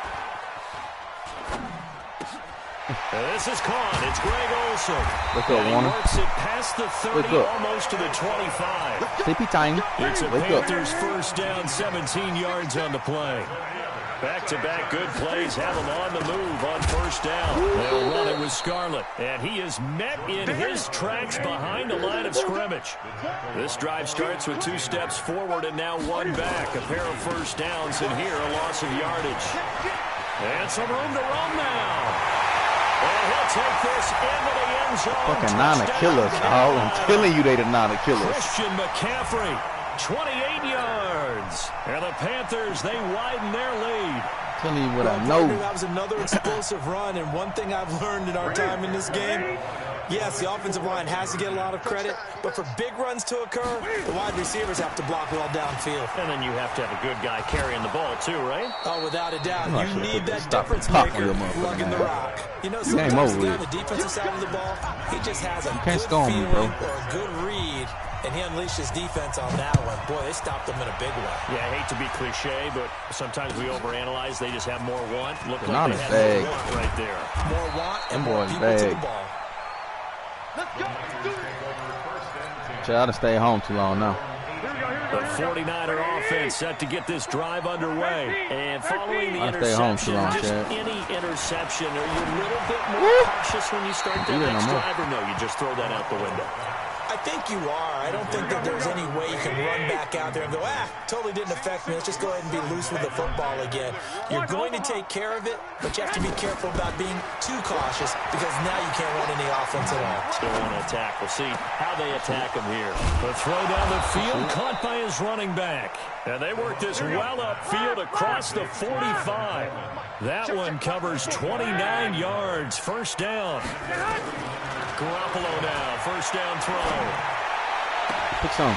This is caught. It's Greg Olsen. Look And up, he Warner. works it past the 30, Look up. almost to the 25. Sleepy time. It's a Wake up. Panthers first down, 17 yards on the play. Back-to-back good plays have him on the move on first down. They'll run it with Scarlett, and he is met in his tracks behind the line of scrimmage. This drive starts with 2 steps forward and now 1 back. A pair of first downs, and here a loss of yardage. And some room to run now. And he'll take this into the end zone. Fucking Niner killers, dog. I'm telling you they the Niner killers. Christian McCaffrey, 28 yards. And the Panthers, they widen their lead. Telling you what I Well, know. that was another explosive run, and one thing I've learned in our time in this game, yes, the offensive line has to get a lot of credit, but for big runs to occur, the wide receivers have to block well downfield. And then you have to have a good guy carrying the ball too, right? Oh, without a doubt. I You should've need put that this stop difference and pop on maker your motherfucking lugging the ass. rock. You know, Game sometimes over the guy on with. the defensive side of the ball, he just has a can't good score me, feeling bro. or a good read, and he unleashed his defense on that one. Boy, they stopped him in a big way. Yeah, I hate to be cliche, but sometimes we overanalyze. They just have more want. Look like Banana's they had bag. more want right there. More want and Them more boys people to the bag. ball. Let's go. Let's do it. Child, I stay home too long now. The 49er offense set to get this drive underway. And following the I stay home interception, too long, just Chad. any interception, are you a little bit more cautious when you start that Yeah, next no more. drive, or no, you just throw that out the window? I think you are. I don't think that there's any way you can run back out there and go, totally didn't affect me. Let's just go ahead and be loose with the football again. You're going to take care of it, but you have to be careful about being too cautious because now you can't run any offense at all. Still want to attack. We'll see how they attack him here. The throw down the field, caught by his running back. And they work this well upfield across the 45. That one covers 29 yards. First down. Garoppolo now, first down throw. Pick some.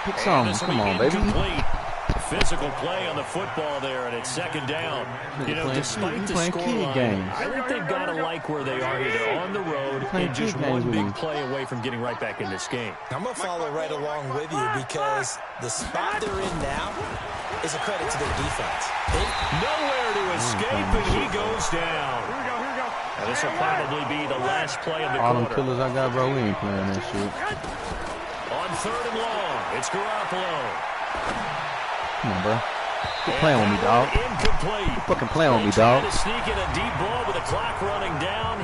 Pick some. This will Come be on, baby. incomplete. Physical play on the football there, and it's second down. You know, despite the scoreline, I think they've got to like where they are here. They're on the road and just one big play away from getting right back in this game. I'm going to follow right along with you because the spot they're in now is a credit to their defense. Nowhere to escape, and he goes down. Here we go. And this will probably be the last play of the All them quarter. killers I got, bro, we ain't playing that shit. On third and long, it's Garoppolo. Come on, bro. Quit playing with me, dog. Incomplete. Fucking playing with me, Trying dog. to sneak in a deep ball with the clock running down,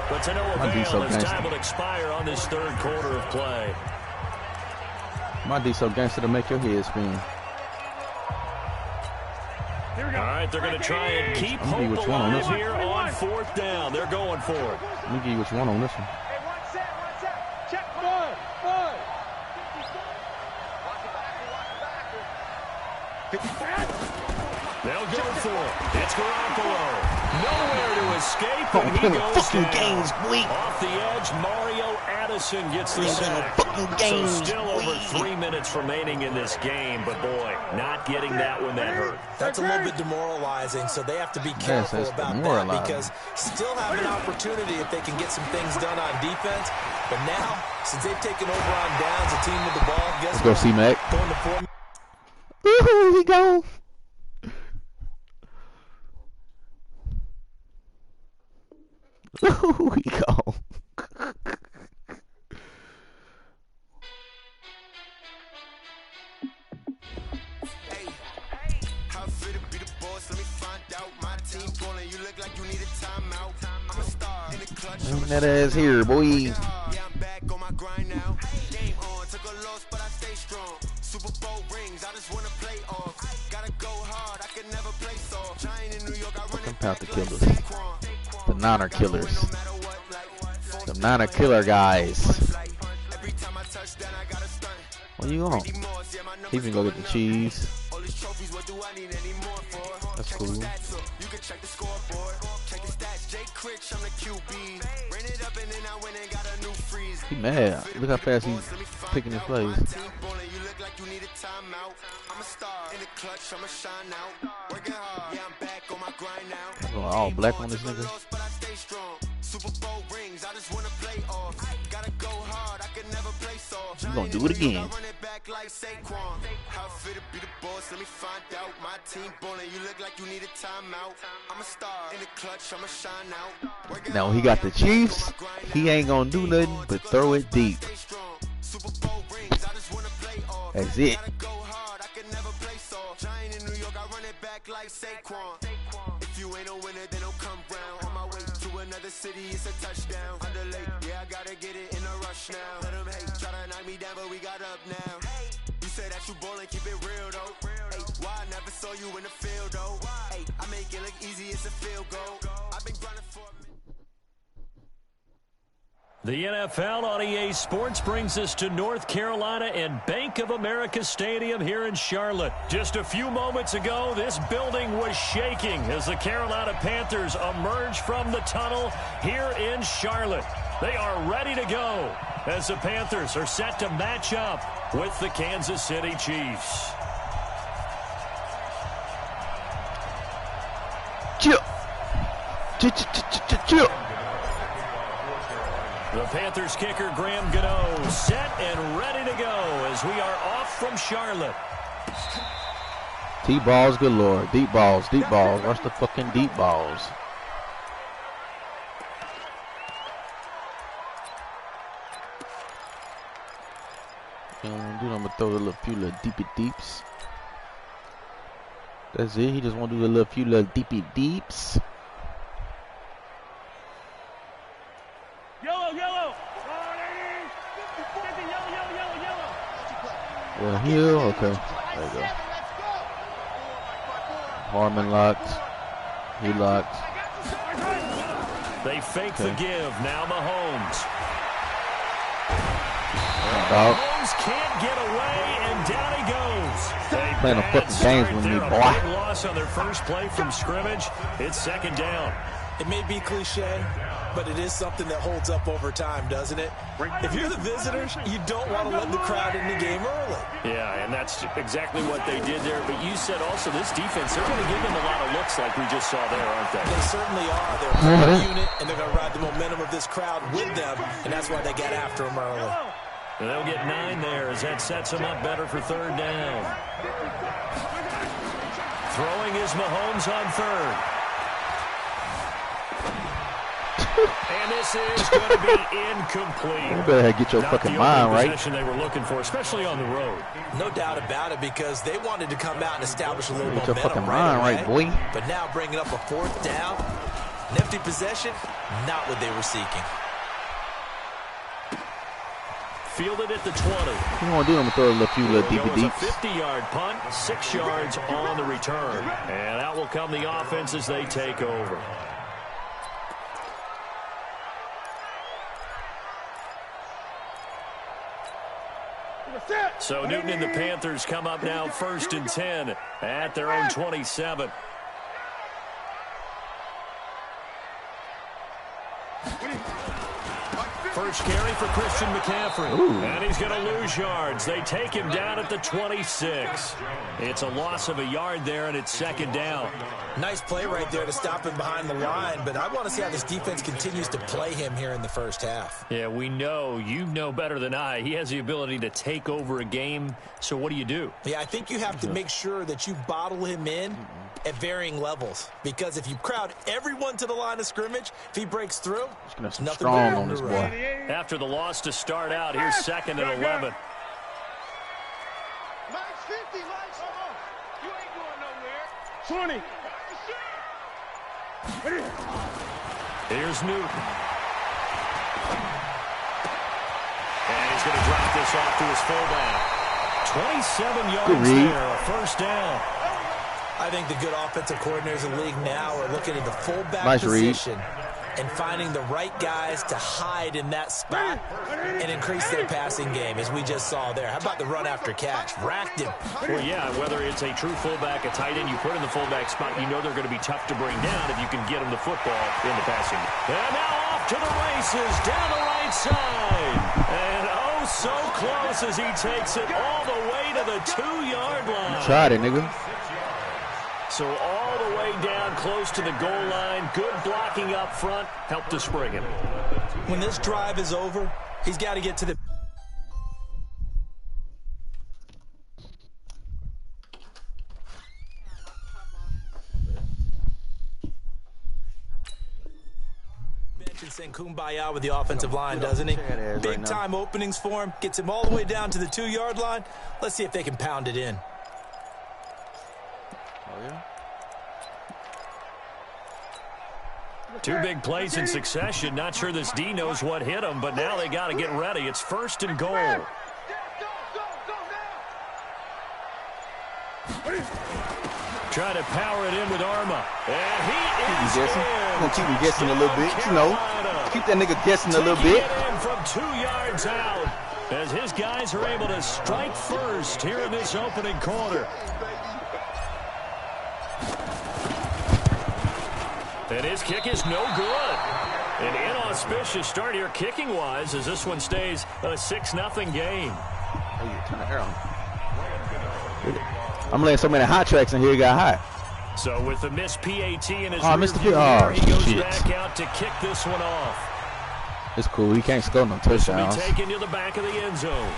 but to no My D so avail as gangster. time will expire on this third quarter of play. My D so gangster to make your head spin. All right, they're going to try and keep I'm gonna give you hope which one on alive this one. here on fourth down. They're going for it. Let me give you what you want on this one. Hey, one set. Check. One. They'll go for it. It's Garoppolo. Nowhere to escape, and he Playing goes fucking down. games, boy. Off the edge, Mario Addison gets the sack. fucking So games, still over boy. 3 minutes remaining in this game, but boy, not getting that one that hurt. That's a little bit demoralizing, so they have to be careful that's about that demoralizing. because still have an opportunity if they can get some things done on defense. But now, since they've taken over on downs, the team with the ball, guess Let's go, what? C-Mac. Going to 4 Woohoo, he gone. Woohoo, he gone. How fit to be the boss? Let me find out. My team ballin', you look like you need a timeout. I'm a star in the clutch. Bring that ass here, boy. Yeah, I'm back on my grind now. Game on, took a loss, but I stay strong. Super Bowl rings, I just wanna play off. Gotta go hard, I can never play soft. Giant in New York, I run it back Panther like killers. Saquon. The Niner killers. No matter what, like, The Niner killer guys. like, every time I touch down, I gotta stunt. Where you on? Moss, yeah, my He numbers can go get the cheese. all these trophies, what do I need any more for? That's Check cool. the stats up, you can check the scoreboard. Check the stats, Jay Critch, I'm the QB. Ran it up and then I went and got a new freeze. He mad. Look how fast he's picking his plays. Team ballin', you look like you need a timeout. I'm a star in the clutch, I'ma shine out. Working hard, yeah, I'm back on my grind now. Going all black on this nigga. Lost, but I stay strong. Super Bowl rings, I just wanna play off. Gotta go hard, I can never play soft. You gonna do it again. I run it back like Saquon. How fit to be the boss? Let me find out. My team ballin', you look like you need a timeout. I'm a star in the clutch, I'ma shine out. Working Now, when he got the Chiefs, he ain't gonna do nothing but throw it deep. stay strong. Super Bowl rings, I just wanna play off. That's it. Gotta go hard, I can never play soft. Giant in New York, I run it back like Saquon. If you ain't a winner, then don't come round. On my way to another city, it's a touchdown. Underlay, yeah, I gotta get it in a rush now. Let them hate, try to knock me down, but we got up now. You say that you ballin', keep it real though. Hey, why I never saw you in the field though? Hey, I make it look easy, it's a field goal. I've been grinding for a minute. The NFL on EA Sports brings us to North Carolina and Bank of America Stadium here in Charlotte. Just a few moments ago, this building was shaking as the Carolina Panthers emerge from the tunnel here in Charlotte. They are ready to go as the Panthers are set to match up with the Kansas City Chiefs. Chill. The Panthers kicker, Graham Gano, set and ready to go as we are off from Charlotte. T-balls galore. Deep balls, deep balls. Watch the fucking deep balls. I'm going to throw a few little deepy deeps. That's it. He just want to do a few little deepy deeps. Yellow. Well, here, okay. There you go. Harmon locked. He locked. They fake the give. Now Mahomes. Dog. Mahomes can't get away, and down he goes. Playing a fucking games with me, boy. Big loss on their first play from scrimmage. It's second down. It may be cliche, but it is something that holds up over time, doesn't it? If you're the visitors, you don't want to let the crowd in the game early. Yeah, and that's exactly what they did there. But you said also this defense, they're going to give them a lot of looks like we just saw there, aren't they? They certainly are. They're a unit, and they're going to ride the momentum of this crowd with them, and that's why they got after them early. And they'll get 9 there as that sets them up better for third down. Throwing is Mahomes on third. And this is going to be incomplete. You better get your fucking mind right. Possession they were looking for, especially on the road. No doubt about it, because they wanted to come out and establish a little Get your momentum fucking mind right, boy. But now bringing up a fourth down, an empty possession, not what they were seeking. Fielded at the 20. You want to do them throw a few little deepy deeps. A 50-yard punt, 6 yards on the return. And out will come the offense as they take over. So Newton and the Panthers come up now 1st and 10 at their own 27. First carry for Christian McCaffrey. Ooh. And he's going to lose yards. They take him down at the 26. It's a loss of a yard there, and it's second down. Nice play right there to stop him behind the line, but I want to see how this defense continues to play him here in the first half. Yeah, we know. You know better than I. He has the ability to take over a game, so what do you do? Yeah, I think you have to make sure that you bottle him in at varying levels, because if you crowd everyone to the line of scrimmage, if he breaks through, Nothing nothing strong on this boy. After the loss to start out, here's 2nd and 11. Mike's 50, Mike's. You ain't going nowhere. 20. Here's Newton. And he's going to drop this off to his fullback. 27 yards there, a first down. I think the good offensive coordinators in the league now are looking at the fullback position and finding the right guys to hide in that spot and increase their passing game, as we just saw there. How about the run after catch? Racked him. Well, yeah, whether it's a true fullback, a tight end, you put in the fullback spot, you know they're going to be tough to bring down if you can get them the football in the passing. And now off to the races, down the right side. And oh, so close as he takes it all the way to the 2-yard line. Tried it, nigga. So all the way down close to the goal line. Good blocking up front. Helped to spring him. When this drive is over, he's got to get to the... bench and sing kumbaya with the offensive line, doesn't he? Big time openings for him. Gets him all the way down to the 2-yard line. Let's see if they can pound it in. Two big plays in succession. Not sure this D knows what hit him, but now they got to get ready. It's 1st and goal. Trying to power it in with Arma. And he is in. Gonna keep him guessing a little bit, you know. Keep that nigga guessing a little bit. from 2 yards out as his guys are able to strike first here in this opening quarter. And his kick is no good. An inauspicious start here kicking-wise as this one stays a 6-0 game. I'm laying so many hot tracks in here, it got hot. So with the missed PAT in his review here, he goes shit. back out to kick this one off. It's cool. He can't score no touchdowns. This will be taken to the back of the end zone.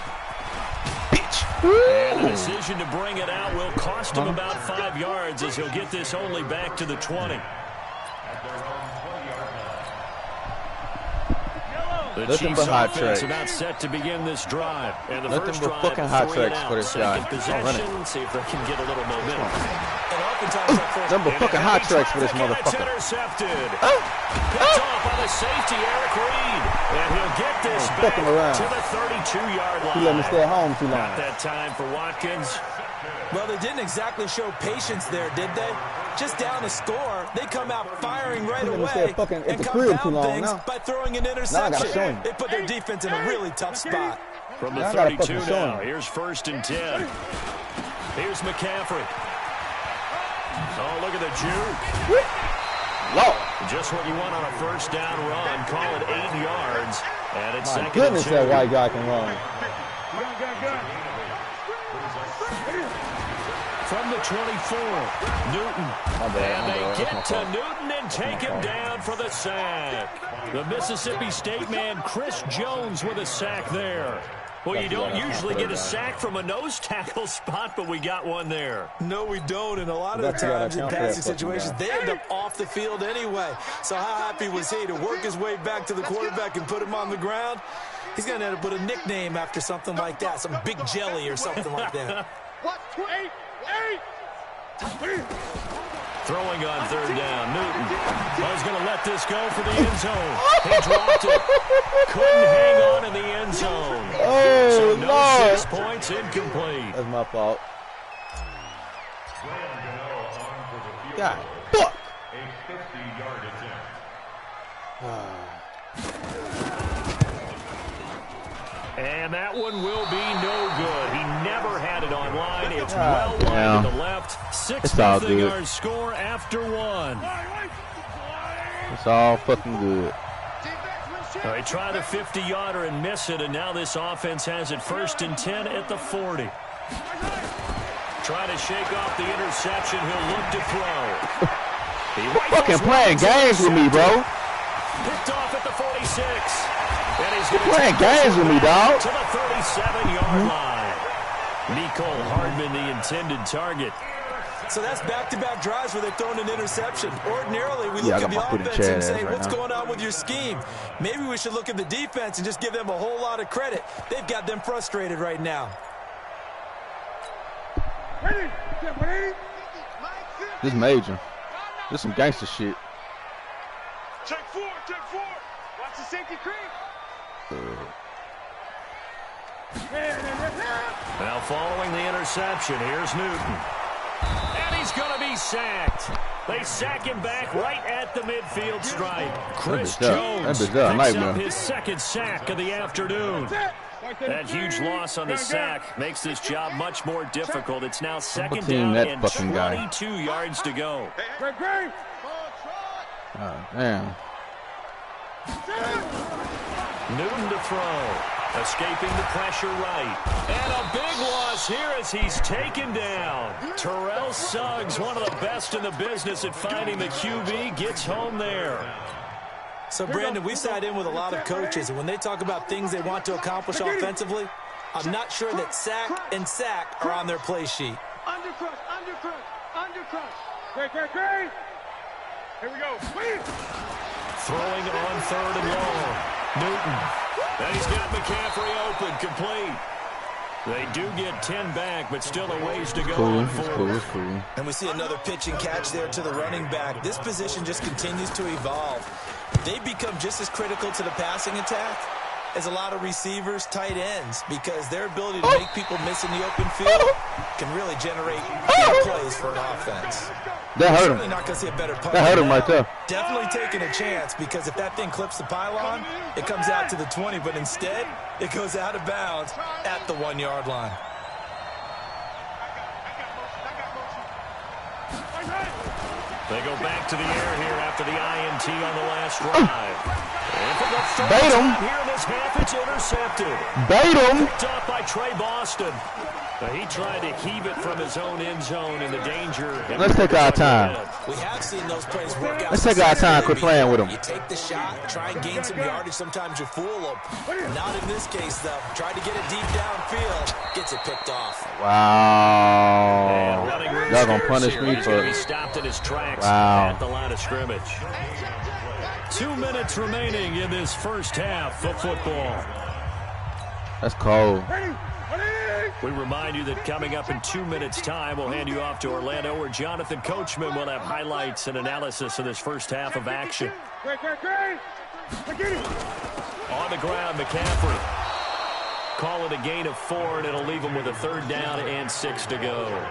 Bitch. And the decision to bring it out will cost him about 5 yards as he'll get this only back to the 20. The Nothing Chiefs but hot offense tracks. about set to begin this drive. And the Nothing first but drive, fucking hot 3 and tracks out. for this guy. Second Don't run it. possession, see if they can get a little momentum. Nothing but fucking hot tracks for this motherfucker. Intercepted. Picked off by the safety, Eric Reed. And he'll get this back around. to the 32-yard line. He let me stay at home too long. Not that time for Watkins. Well, they didn't exactly show patience there, did they? Just down a score, they come out firing right away and compound things by throwing an interception. They put their defense in a really tough spot. From the 32 now, here's 1st and 10. Here's McCaffrey. Oh, look at the juke. Lord. Just what you want on a first down run. Call it 8 yards. And it's My 2nd goodness, and 2. that white guy can run. From the 24, Newton. And they get to Newton and take him down for the sack. The Mississippi State man, Chris Jones, with a sack there. Well, you don't usually get a sack from a nose tackle spot, but we got one there. No, we don't, and a lot of the times in passing situations, they end up off the field anyway. So how happy was he to work his way back to the quarterback and put him on the ground? He's going to end up with a nickname after something like that, some Big Jelly or something like that. Throwing on 3rd down, Newton. Was going to let this go for the end zone. He dropped it. Couldn't hang on in the end zone. Oh, so no Lord. 6 points, incomplete. That's my fault. God, fuck. A 50-yard attempt. And that one will be no good. He never had it on line. It's well wide to the left. 6-0 yard score after 1. It's all fucking good. They try the 50-yarder and miss it, and now this offense has it 1st and 10 at the 40. Trying to shake off the interception. He'll look to throw. Fucking playing games with me, bro. Picked off at the 46. And he's You're playing games with me, dog. To the 37-yard line. Nicole Hardman, the intended target. So that's back-to-back drives where they've thrown an interception. Ordinarily, we look I at got the my foot in offense and Chad's say, right what's now. going on with your scheme? Maybe we should look at the defense and just give them a whole lot of credit. They've got them frustrated right now. This is major. This is some gangster shit. Check 4, check 4. Watch the safety creep. Now following the interception, here's Newton. And he's going to be sacked. They sack him back right at the midfield stripe. Chris Jones picks up his 2nd sack of the afternoon. That huge loss on the sack makes this job much more difficult. It's now 2nd down and 22 yards to go. Oh, damn. Newton to throw. Escaping the pressure right. And a big loss here as he's taken down. Terrell Suggs, one of the best in the business at finding the QB, gets home there. So, Brandon, we sat in with a lot of coaches, and when they talk about things they want to accomplish offensively, I'm not sure that sack and sack are on their play sheet. Undercrush, undercrush, undercrush. Great. Here we go. Throwing on 3rd and long. Newton. And he's got McCaffrey open, complete. They do get 10 back, but still a ways to go on 4th. Cool. And we see another pitch and catch there to the running back. This position just continues to evolve. They become just as critical to the passing attack is a lot of receivers, tight ends, because their ability to make people miss in the open field can really generate big plays for an offense. That hurt him. Certainly not going to see a better punt. That hurt him right there. Definitely taking a chance, because if that thing clips the pylon, it comes out to the 20, but instead it goes out of bounds at the 1-yard line. They go back to the air here after the INT on the last drive. And from the first Bait him. time here in this half, it's intercepted. Bait him. Picked up by Trey Boston. He tried to heave it from his own end zone in the danger. Let's take our time. We have seen those plays work out. Let's take our time. Quit playing with them. You take the shot, try and gain some yardage. Sometimes you fool them. Not in this case, though. Tried to get it deep downfield. Gets it picked off. Wow. Y'all gonna punish me He's for going to be stopped in his tracks wow. at the line of scrimmage. 2 minutes remaining in this first half of football. That's cold. We remind you that coming up in 2 minutes' time, we'll hand you off to Orlando, where Jonathan Coachman will have highlights and analysis of this first half of action. On the ground, McCaffrey. Call it a gain of 4, and it'll leave him with a 3rd down and 6 to go.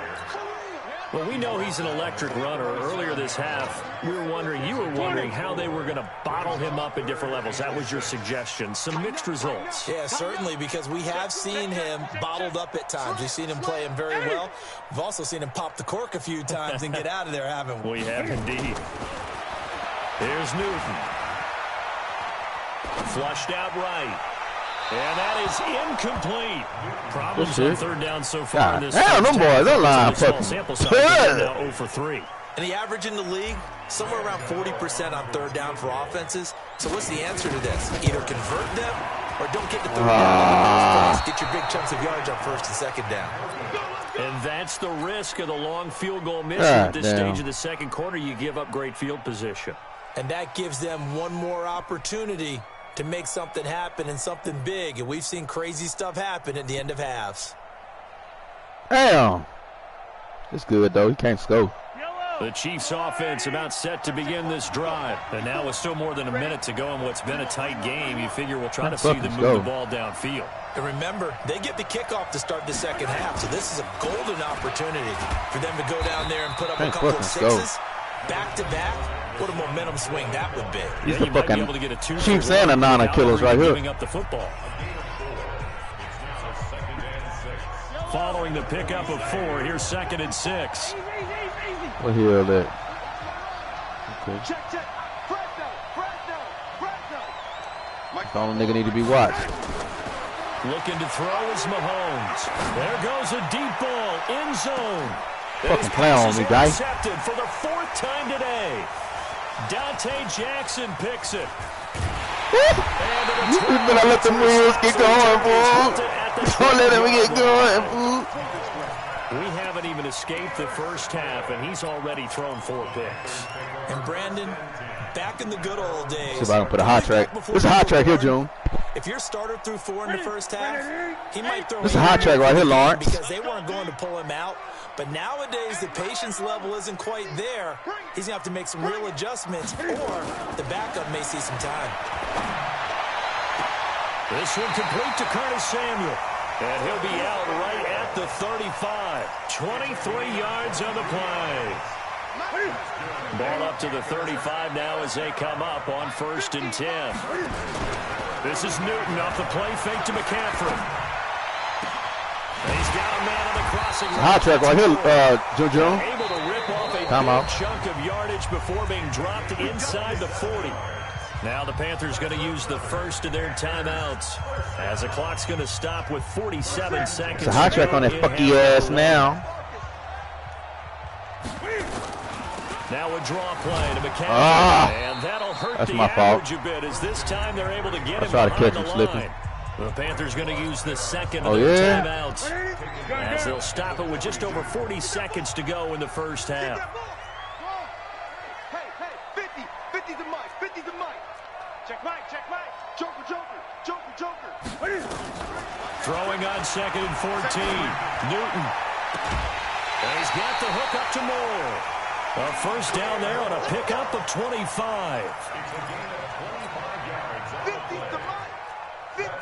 Well, we know he's an electric runner. Earlier this half, you were wondering how they were going to bottle him up at different levels. That was your suggestion. Some mixed results. Yeah, certainly, because we have seen him bottled up at times. We've seen him play him very well. We've also seen him pop the cork a few times and get out of there, haven't we? We have indeed. Here's Newton. Flushed out right. And that is incomplete. Problems on 3rd down so far in this. Hell, them boys, that line fucking sample size now 0 for 3. And the average in the league, somewhere around 40% on 3rd down for offenses. So what's the answer to this? Either convert them or don't get to 3rd down. Get your big chunks of yardage on 1st and 2nd down. And that's the risk of the long field goal mission at this stage of the 2nd quarter. You give up great field position. And that gives them one more opportunity to make something happen and something big. And we've seen crazy stuff happen at the end of halves. Damn. It's good, though. He can't score. The Chiefs offense about set to begin this drive. And now with still more than a minute to go in what's been a tight game, you figure we'll try to see them move the ball downfield. And remember, they get the kickoff to start the 2nd half, so this is a golden opportunity for them to go down there and put up a couple of 6s back-to-back. What a momentum swing that would be. He's the fucking Chiefs and a Nana killers right here. Giving up the football. Following the pickup of 4, here's 2nd and 6. What here that? Okay. The only nigga need to be watched. Looking to throw is Mahomes. There goes a deep ball, end zone. Fucking play on me, guy. Intercepted for the 4th time today. Dante Jackson picks it. You better let the wheels get going, fool. Don't let him get going, fool. We haven't even escaped the first half, and he's already thrown 4 picks. And Brandon, back in the good old days. See if I can put a hot track. There's a hot track here, June. If your starter threw 4 in the first half, he might throw. This is a hot track right here, Lawrence. Because they weren't going to pull him out. But nowadays, the patience level isn't quite there. He's going to have to make some real adjustments, or the backup may see some time. This one complete to Curtis Samuel. And he'll be out right at the 35. 23 yards on the play. Ball up to the 35 now as they come up on 1st and 10. This is Newton off the play fake to McCaffrey. He's got a man on the crossing. Hot track right here, Jojo. Able to rip off a big chunk of yardage before being dropped inside the 40. Now the Panthers going to use the first of their timeouts as the clock's going to stop with 47 seconds. It's a hot track on that fucky ass now. Now a draw play to McCaffrey, and that'll hurt the average a bit as this time they're able to get him behind the line. The Panthers going to use the 2nd of their timeouts as they'll stop it with just over 40 seconds to go in the first half. Hey, 50 to Mike, 50 to Mike. Check Mike. Joker. Throwing on 2nd and 14. Newton. And he's got the hook up to Moore. A first down there on a pickup of 25. 50 to Mike. 50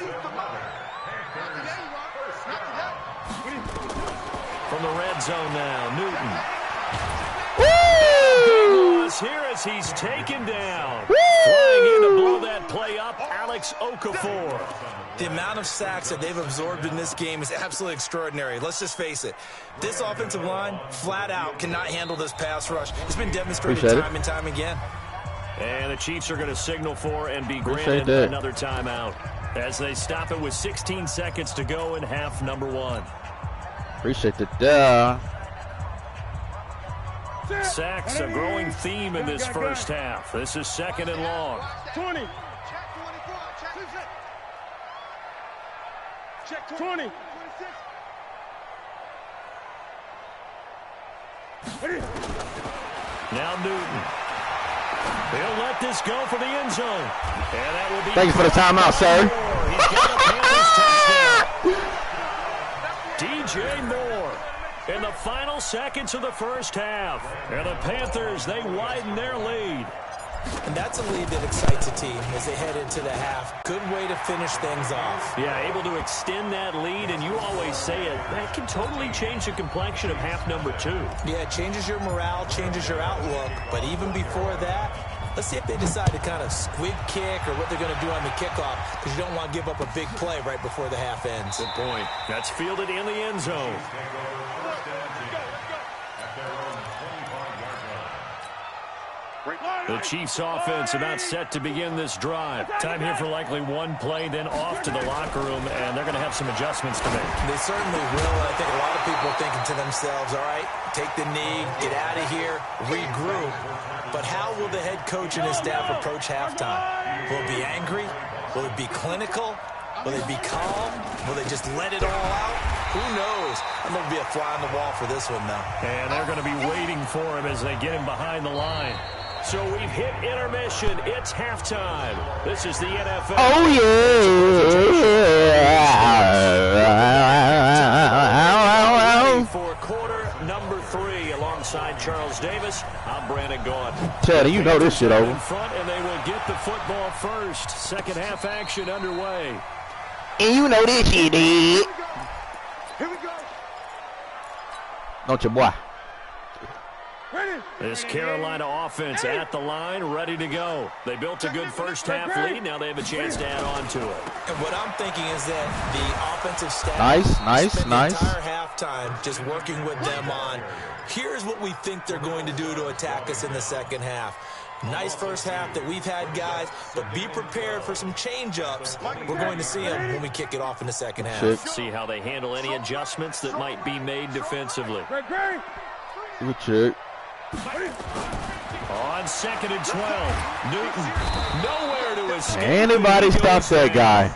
from the red zone now. Newton. Woo! Here as he's taken down. Woo! Flying in to blow that play up, Alex Okafor. The amount of sacks that they've absorbed in this game is absolutely extraordinary. Let's just face it. This offensive line, flat out, cannot handle this pass rush. It's been demonstrated time and time again. And the Chiefs are going to signal for and be granted another timeout as they stop it with 16 seconds to go in half number 1. Appreciate that. Sacks, a growing theme in this first half. This is 2nd and long. 20. Check 20. Now Newton. He'll let this go for the end zone. And that will be. Thank you for the timeout, sir. He's got a DJ Moore in the final seconds of the first half. And the Panthers, they widen their lead. And that's a lead that excites a team as they head into the half. Good way to finish things off. Yeah, able to extend that lead, and you always say it, that can totally change the complexion of half number 2. Yeah, it changes your morale, changes your outlook. But even before that, let's see if they decide to kind of squib kick or what they're going to do on the kickoff, because you don't want to give up a big play right before the half ends. Good point. That's fielded in the end zone. The Chiefs offense about set to begin this drive. Time here for likely one play, then off to the locker room, and they're going to have some adjustments to make. They certainly will. I think a lot of people are thinking to themselves, all right, take the knee, get out of here, regroup. But how will the head coach and his staff approach halftime? Will it be angry? Will it be clinical? Will they be calm? Will they just let it all out? Who knows? I'm going to be a fly on the wall for this one, though. And they're going to be waiting for him as they get him behind the line. So we've hit intermission. It's halftime. This is the NFL. Oh, yeah. For quarter number 3, alongside Charles Davis, I'm Brandon Gaughan. Teddy, you know this shit over. In front, and they will get the football first. Second half action underway. And you know this shit, dude. Here we go. Don't you, boy? This Carolina offense at the line, ready to go. They built a good first half lead. Now they have a chance to add on to it. And what I'm thinking is that the offensive staff Nice. the entire halftime just working with them on, here's what we think they're going to do to attack us in the second half. Nice first half that we've had, guys, but be prepared for some change-ups. We're going to see them when we kick it off in the second half. Check. See how they handle any adjustments that might be made defensively. Good check. On 2nd and 12, Newton nowhere to escape. Anybody stop that guy?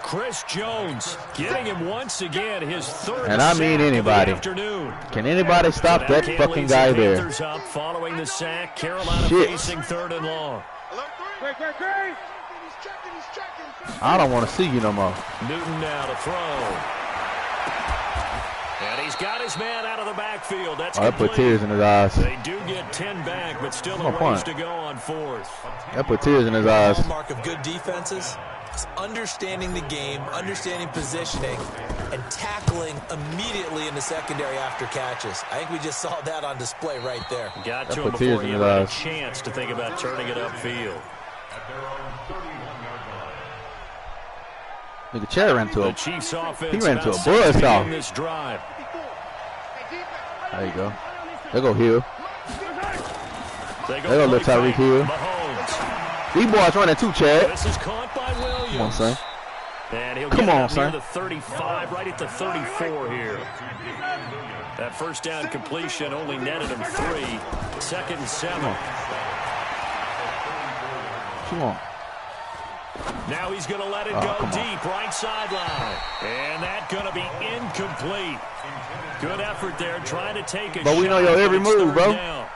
Chris Jones getting him once again, his third And I mean anybody. Afternoon. Can anybody stop that fucking guy there? Panthers up following the sack. Carolina facing 3rd and long. I don't want to see you no more. Newton now to throw. And he's got his man out of the backfield. That's that put tears in his eyes. They do get 10 back, but still a ways to go on 4th. That put tears in his eyes. The hallmark of good defenses is understanding the game, understanding positioning, and tackling immediately in the secondary after catches. I think we just saw that on display right there. Got to him before he had a chance to think about turning it upfield. Nigga, Cherry ran to The a. Chiefs offense He ran to a buzzsaw. this drive. There you go. They go Hill. They go let Tyreek Hill. Mahomes. These boys running too, Chad. This is caught by Williams. Come on, son. And he'll Come get on, out son. near the 35, right at the 34 here. That first down completion only netted him 3. 2nd and 7. Come on. Now he's going to let it go deep, right sideline. And that's going to be incomplete. Good effort there, trying to take it. But we know your every move, bro. Down.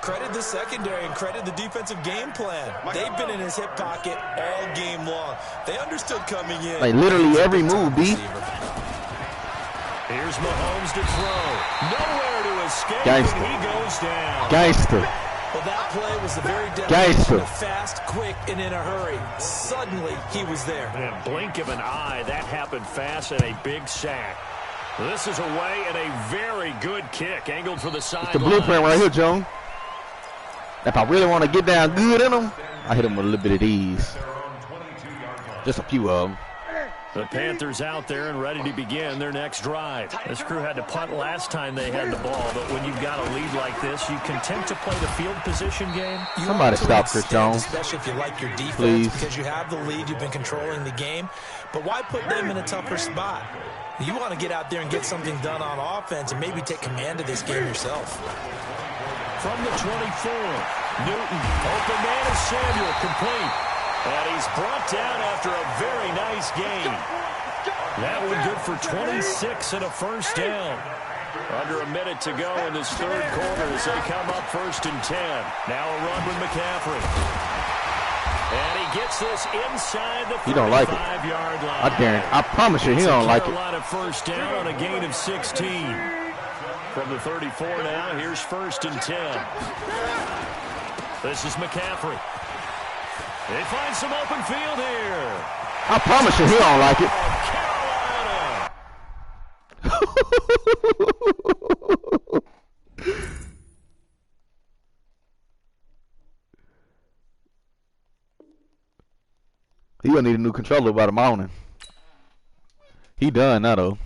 Credit the secondary and credit the defensive game plan. They've been in his hip pocket all game long. They understood coming in. Like literally every move, B. Here's Mahomes to throw. Nowhere to escape, Gangster. and he goes down. Gangster. Well, that play was the very definition of fast, quick, and in a hurry. Suddenly, he was there. In a blink of an eye, that happened fast and a big sack. This is away and a very good kick angled for the sideline. The blueprint right here, Joan. If I really want to get down good in them, I hit them with a little bit of ease. Just a few of them. The Panthers out there and ready to begin their next drive. This crew had to punt last time they had the ball, but when you've got a lead like this, you content to play the field position game? Somebody stop Chris Jones. Especially if you like your defense, please. Because you have the lead, you've been controlling the game. But why put them in a tougher spot? You want to get out there and get something done on offense and maybe take command of this game yourself. From the 24, Newton, open man is Samuel, complete. And he's brought down after a very nice gain. That one good for 26 and a first down. Under a minute to go in this third quarter as they come up 1st and 10. Now a run with McCaffrey. And he gets this inside the 35-yard line. I guarantee. I promise you, he don't like it. Carolina first down on a gain of 16. From the 34 now, here's 1st and 10. This is McCaffrey. They find some open field here. I promise you, he don't like it. Carolina. He gonna need a new controller by the morning. He done now though.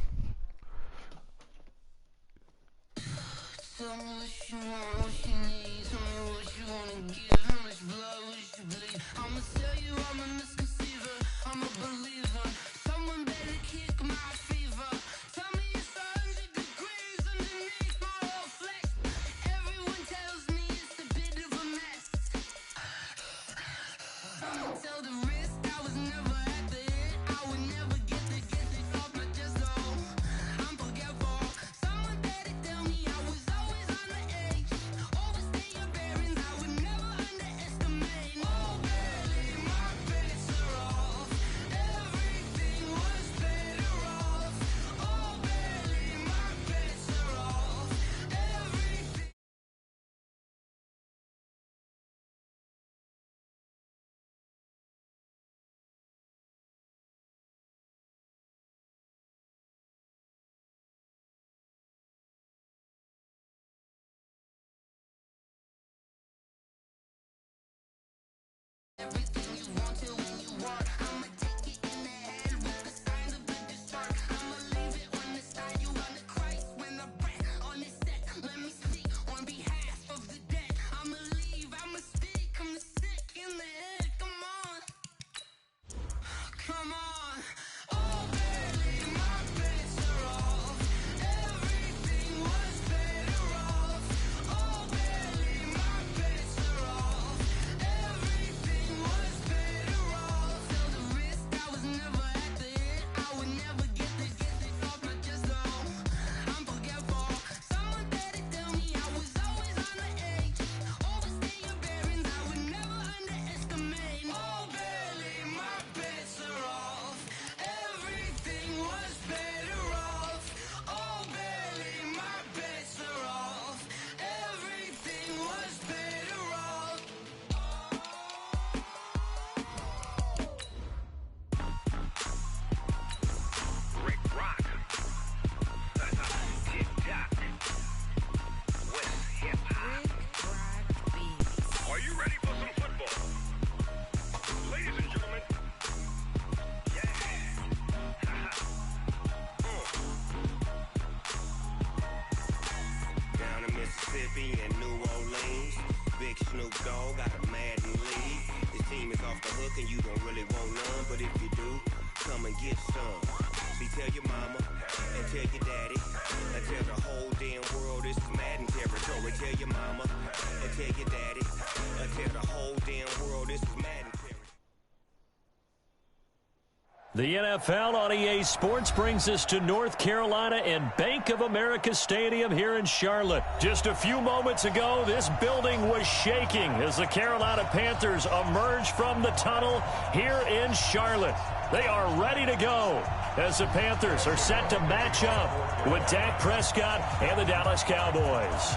The NFL on EA Sports brings us to North Carolina and Bank of America Stadium here in Charlotte. Just a few moments ago, this building was shaking as the Carolina Panthers emerge from the tunnel here in Charlotte. They are ready to go as the Panthers are set to match up with Dak Prescott and the Dallas Cowboys.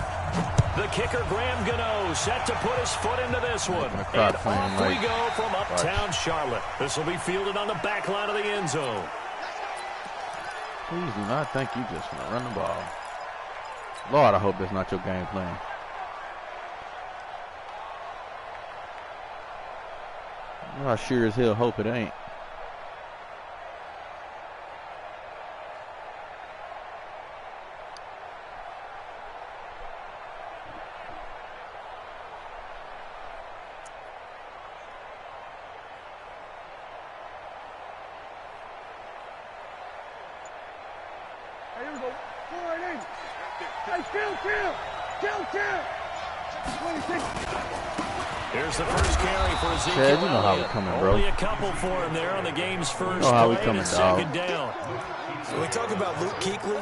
The kicker, Graham Gano, set to put his foot into this one. And off we go from uptown Charlotte. This will be fielded on the back line of the end zone. Please do not think you just gonna run the ball. Lord, I hope that's not your game plan. I sure as hell hope it ain't. Here's the first carry for Ezekiel. Chad, you know how we coming, bro. Only a couple for him there on the game's first You know how we play, coming, and dog. second down. When we talk about Luke Kuechly,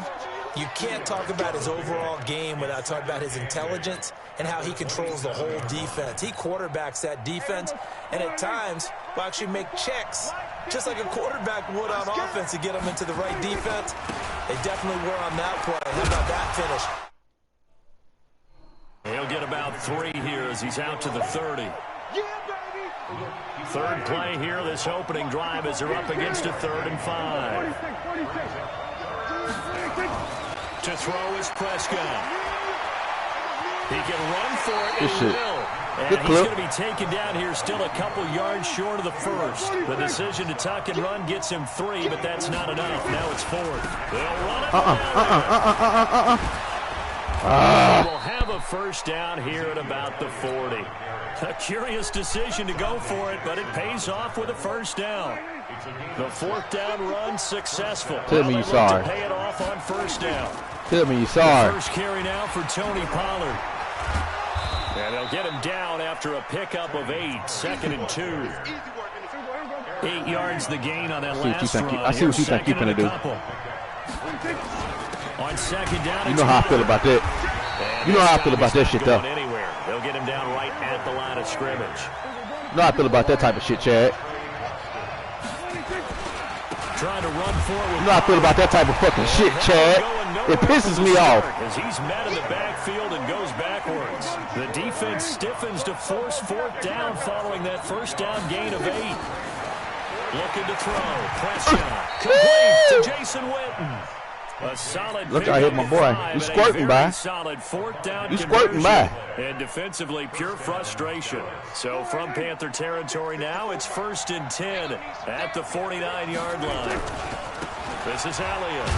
you can't talk about his overall game without talking about his intelligence and how he controls the whole defense. He quarterbacks that defense, and at times will actually make checks, just like a quarterback would on offense to get them into the right defense. They definitely were on that play. How about that finish? He'll get about 3 here as he's out to the 30. Third play here, this opening drive as they're up against a 3rd and 5. To throw is Prescott. He can run for it and will. And he's going to be taken down here still a couple yards short of the first. The decision to tuck and run gets him 3, but that's not enough. Now it's 4th. They'll run it. We'll have a first down here at about the 40. A curious decision to go for it, but it pays off with a first down. The 4th down run successful. Tell me you saw it. Pay it off on first down. Tell me you saw it. First carry now for Tony Pollard. And they'll get him down after a pickup of 8, 2nd and 2. 8 yards the gain on that last run. I see what you think you're going to do. On second down, you know how I feel about that. You know how I feel about that shit, though. Anywhere. They'll get him down right at the line of scrimmage. You know how I feel about that type of shit, Chad. Trying to run forward. You know how I feel about that type of fucking shit, Chad. It pisses me off. As he's met in the backfield and goes backwards. The defense stiffens to force 4th down following that first down gain of 8. Looking to throw. Prescott. Complete to Jason Witten. A solid. Look, I hit my boy. He's squirting by. Solid 4th down. He's squirting by. And defensively, pure frustration. So from Panther territory now, it's 1st and 10 at the 49-yard line. This is Elliott.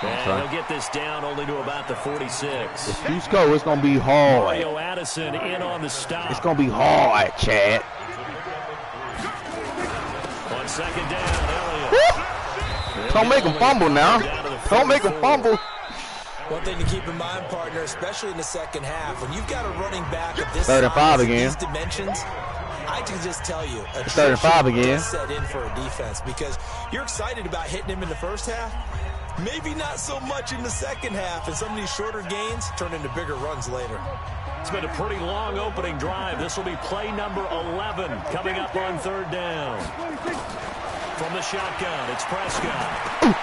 And they'll get this down only to about the 46. If you go, it's going to be hard. Mario Addison in on the stop. It's going to be hard, Chad. On second down, Elliott. Don't make him fumble now. Don't make him fumble. One thing to keep in mind, partner, especially in the second half, when you've got a running back of this 3rd and 5 again. These dimensions, I can just tell you, a 3rd and 5 again. Set in for a defense because you're excited about hitting him in the first half. Maybe not so much in the second half, and some of these shorter gains turn into bigger runs later. It's been a pretty long opening drive. This will be play number 11 coming up on 3rd down. From the shotgun, it's Prescott.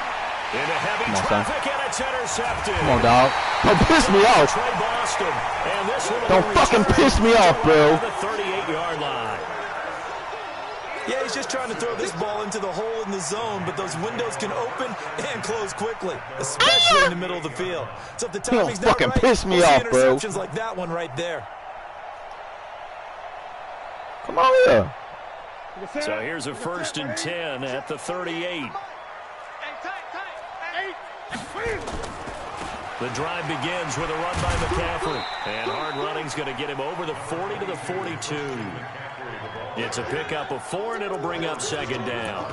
Into heavy traffic, and it's intercepted. Come on, dog. Don't piss me off. Trey Boston. And this one Don't fucking piss me off, bro. The 38-yard line. Yeah, he's just trying to throw this ball into the hole in the zone, but those windows can open and close quickly, especially in the middle of the field. So if the timing's not fucking right, piss me we'll see off, bro. interceptions like that one right there. Come on here. So here's a 1st and 10 at the 38. The drive begins with a run by McCaffrey. And hard running's going to get him over the 40 to the 42. It's a pickup of 4, and it'll bring up 2nd down.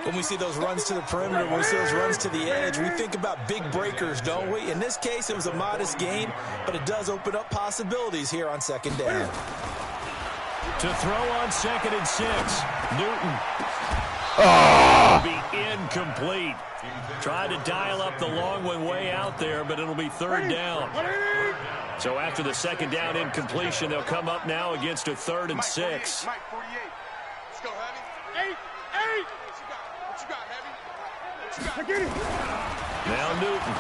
When we see those runs to the perimeter, when we see those runs to the edge, we think about big breakers, don't we? In this case, it was a modest gain, but it does open up possibilities here on 2nd down. To throw on 2nd and 6. Newton. Be incomplete. Tried to dial up the long one way out there, but it'll be 3rd down. So after the 2nd down incompletion, they'll come up now against a 3rd and 6. Mike 48. Let's go, Heavy. 8. What you got, Heavy? What you got? Now Newton.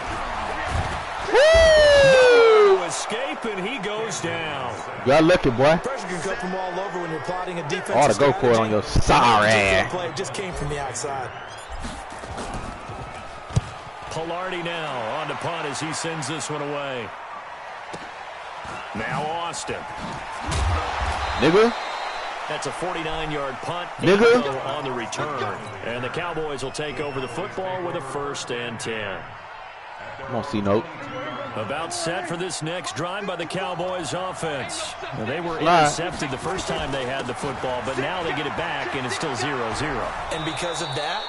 No escape, and he goes down. Y'all lucky, boy. Pressure can come from all over when you're plotting a defensive I ought to go for it on your sorry strategy. ass. Play just came from the outside. Pilardi now on to punt as he sends this one away. Now Austin. Nigga. That's a 49-yard punt on the return. And the Cowboys will take over the football with a 1st and 10. Come on, C-Note. About set for this next drive by the Cowboys offense. Now, they were intercepted the first time they had the football, but now they get it back, and it's still 0-0. And because of that,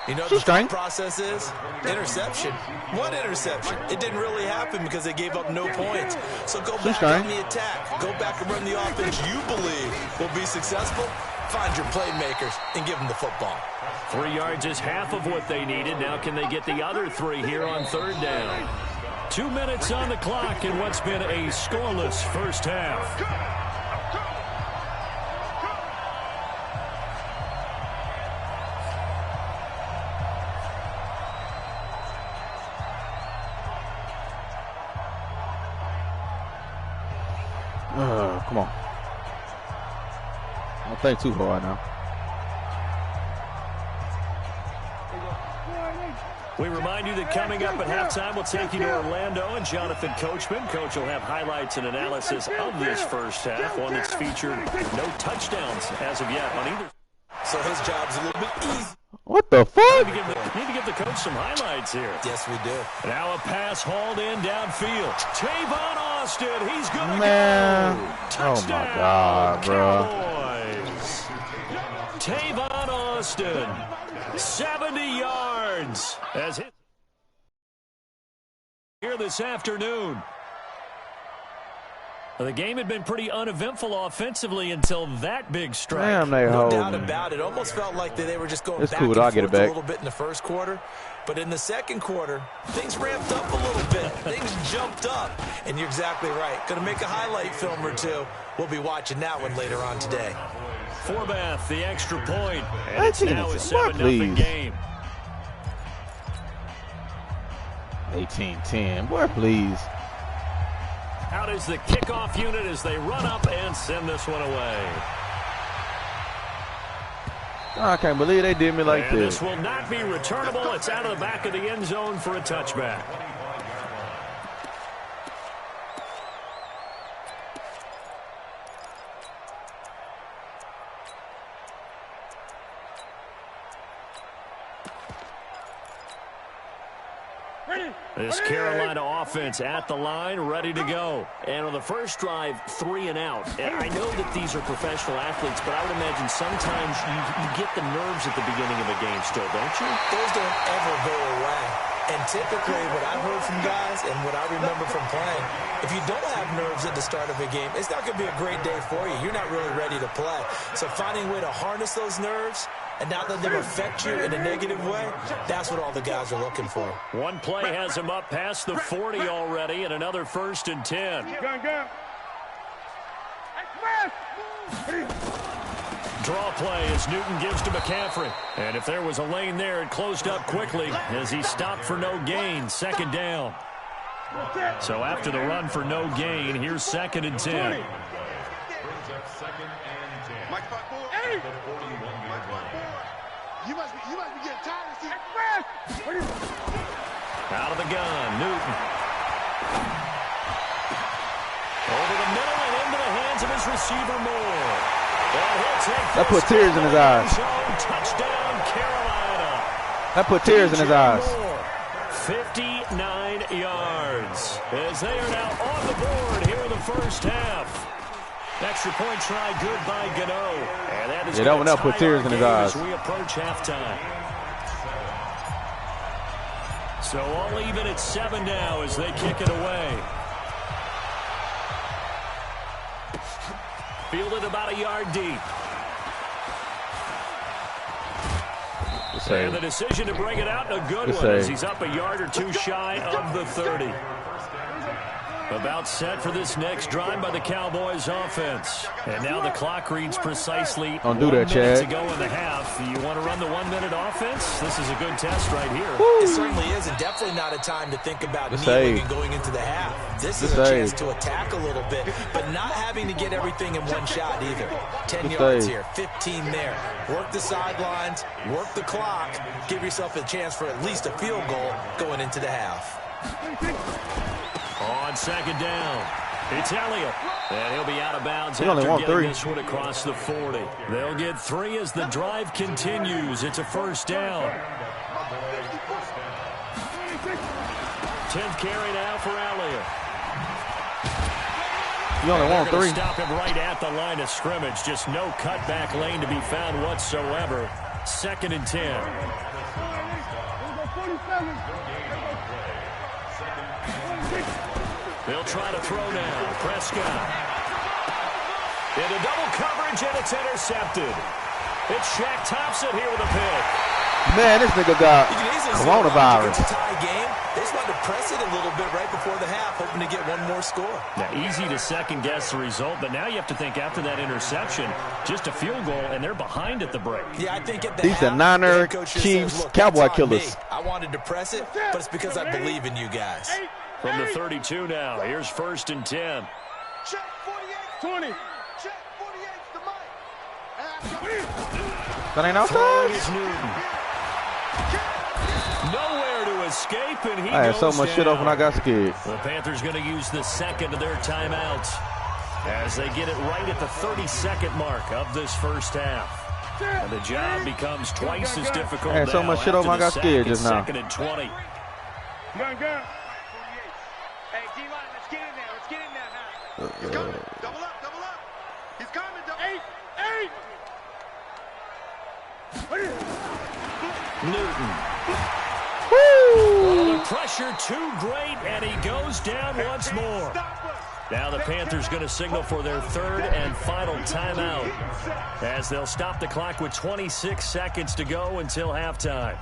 you know what the process is? Interception. What interception? It didn't really happen because they gave up no points. So go back on the attack. Go back and run the offense you believe will be successful. Find your playmakers and give them the football. 3 yards is half of what they needed. Now can they get the other 3 here on 3rd down? 2 minutes on the clock in what's been a scoreless first half. Come on. Don't think too hard now. We remind you that coming up at halftime, we'll take you to Orlando and Jonathan Coachman. Coach will have highlights and analysis of this first half, one that's featured no touchdowns as of yet on either. So his job's a little bit easy. What the fuck? Need to give the coach some highlights here. Yes, we do. Now a pass hauled in downfield. Tavon Austin, he's going to go. Touchdown, oh, my God, bro. Cowboys. Tavon Austin, 70 yards. As hit here this afternoon. The game had been pretty uneventful offensively until that big strike. Damn, no doubt about it. Almost felt like they were just going back and forth a little bit in the first quarter. But in the second quarter, things ramped up a little bit. Things jumped up. And you're exactly right. Going to make a highlight film or two. We'll be watching that one later on today. Forbath, the extra point. And it's now a 7-0 game. 18-10. Boy, please. Out is the kickoff unit as they run up and send this one away. I can't believe they did me like this. This will not be returnable. It's out of the back of the end zone for a touchback. This Carolina offense at the line, ready to go. And on the first drive, 3 and out. And I know that these are professional athletes, but I would imagine sometimes you get the nerves at the beginning of a game still, don't you? Those don't ever go away. And typically what I've heard from guys and what I remember from playing, if you don't have nerves at the start of a game, it's not going to be a great day for you. You're not really ready to play. So finding a way to harness those nerves and not let them affect you in a negative way, that's what all the guys are looking for. One play has him up past the 40 already, and another 1st and 10. Draw play as Newton gives to McCaffrey. And if there was a lane there, it closed up quickly as he stopped for no gain. 2nd down. So after the run for no gain, here's 2nd and 10. You must be getting tired of seeing. Out of the gun, Newton. Over the middle and into the hands of his receiver, Moore. That put tears in his eyes. Touchdown, Carolina. That put tears in his eyes. 59 yards as they are now on the board here in the first half. Extra point try good by Gano. And that is that one up put tears in his eyes. As we approach halftime. So all even at 7 now as they kick it away. Fielded about a yard deep. And the decision to bring it out, a good one, as he's up a yard or two shy of the 30. About set for this next drive by the Cowboys offense. And now the clock reads precisely 1 minute to go in the half. You want to run the 1 minute offense? This is a good test right here. Woo. It certainly is, and definitely not a time to think about kneeling and going into the half. This is a chance to attack a little bit, but not having to get everything in one shot either. 10 yards here, 15 there. Work the sidelines, work the clock, give yourself a chance for at least a field goal going into the half. On second down, it's Elliott, and he'll be out of bounds after getting this one across the 40. They'll get 3 as the drive continues. It's a first down. 10th carry now for Elliott. You only want 3. Stop him right at the line of scrimmage. Just no cutback lane to be found whatsoever. 2nd and 10. They'll try to throw now. Prescott. Into double coverage, and it's intercepted. It's Shaq Thompson here with a pick. Man, this nigga got coronavirus. It's a tie game. They just wanted to press it a little bit right before the half, hoping to get one more score. Now, easy to second-guess the result, but now you have to think after that interception, just a field goal, and they're behind at the break. Yeah, I think at the These half, are Niner, Chiefs, says, Cowboy killers. I wanted to press it, but it's because I believe in you guys. From the 32 now, here's 1st and 10. Check 48. 20. Check 48 to Mike. That ain't outside. Is Newton. Nowhere to escape, and he I had so much shit off when I got scared. The Panthers going to use the second of their timeouts as they get it right at the 32nd mark of this first half. And the job becomes twice as difficult I had so much shit off when I got scared just now. 2nd and 20. Hey, D-line, let's get in there. Let's get in there now. He's coming. Double up, double up. He's coming. 8. Newton. Woo! The pressure too great, and he goes down once more. Now the Panthers going to signal for their 3rd and final timeout as they'll stop the clock with 26 seconds to go until halftime.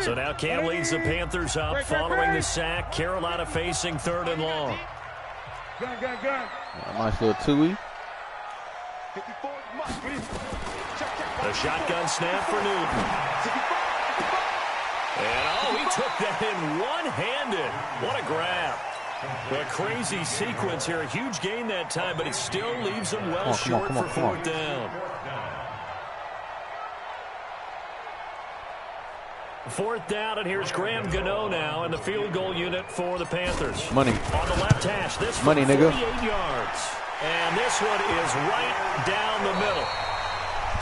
So now Cam leads the Panthers up following the sack. Carolina facing 3rd and long. Nice little two-y. The shotgun snap for Newton. And he took that in one-handed. What a grab. A crazy sequence here. A huge gain that time, but it still leaves them well short for 4th down. 4th down, and here's Graham Gano now in the field goal unit for the Panthers. Money. On the left hash, this money, nigga. 48 yards. And this one is right down the middle.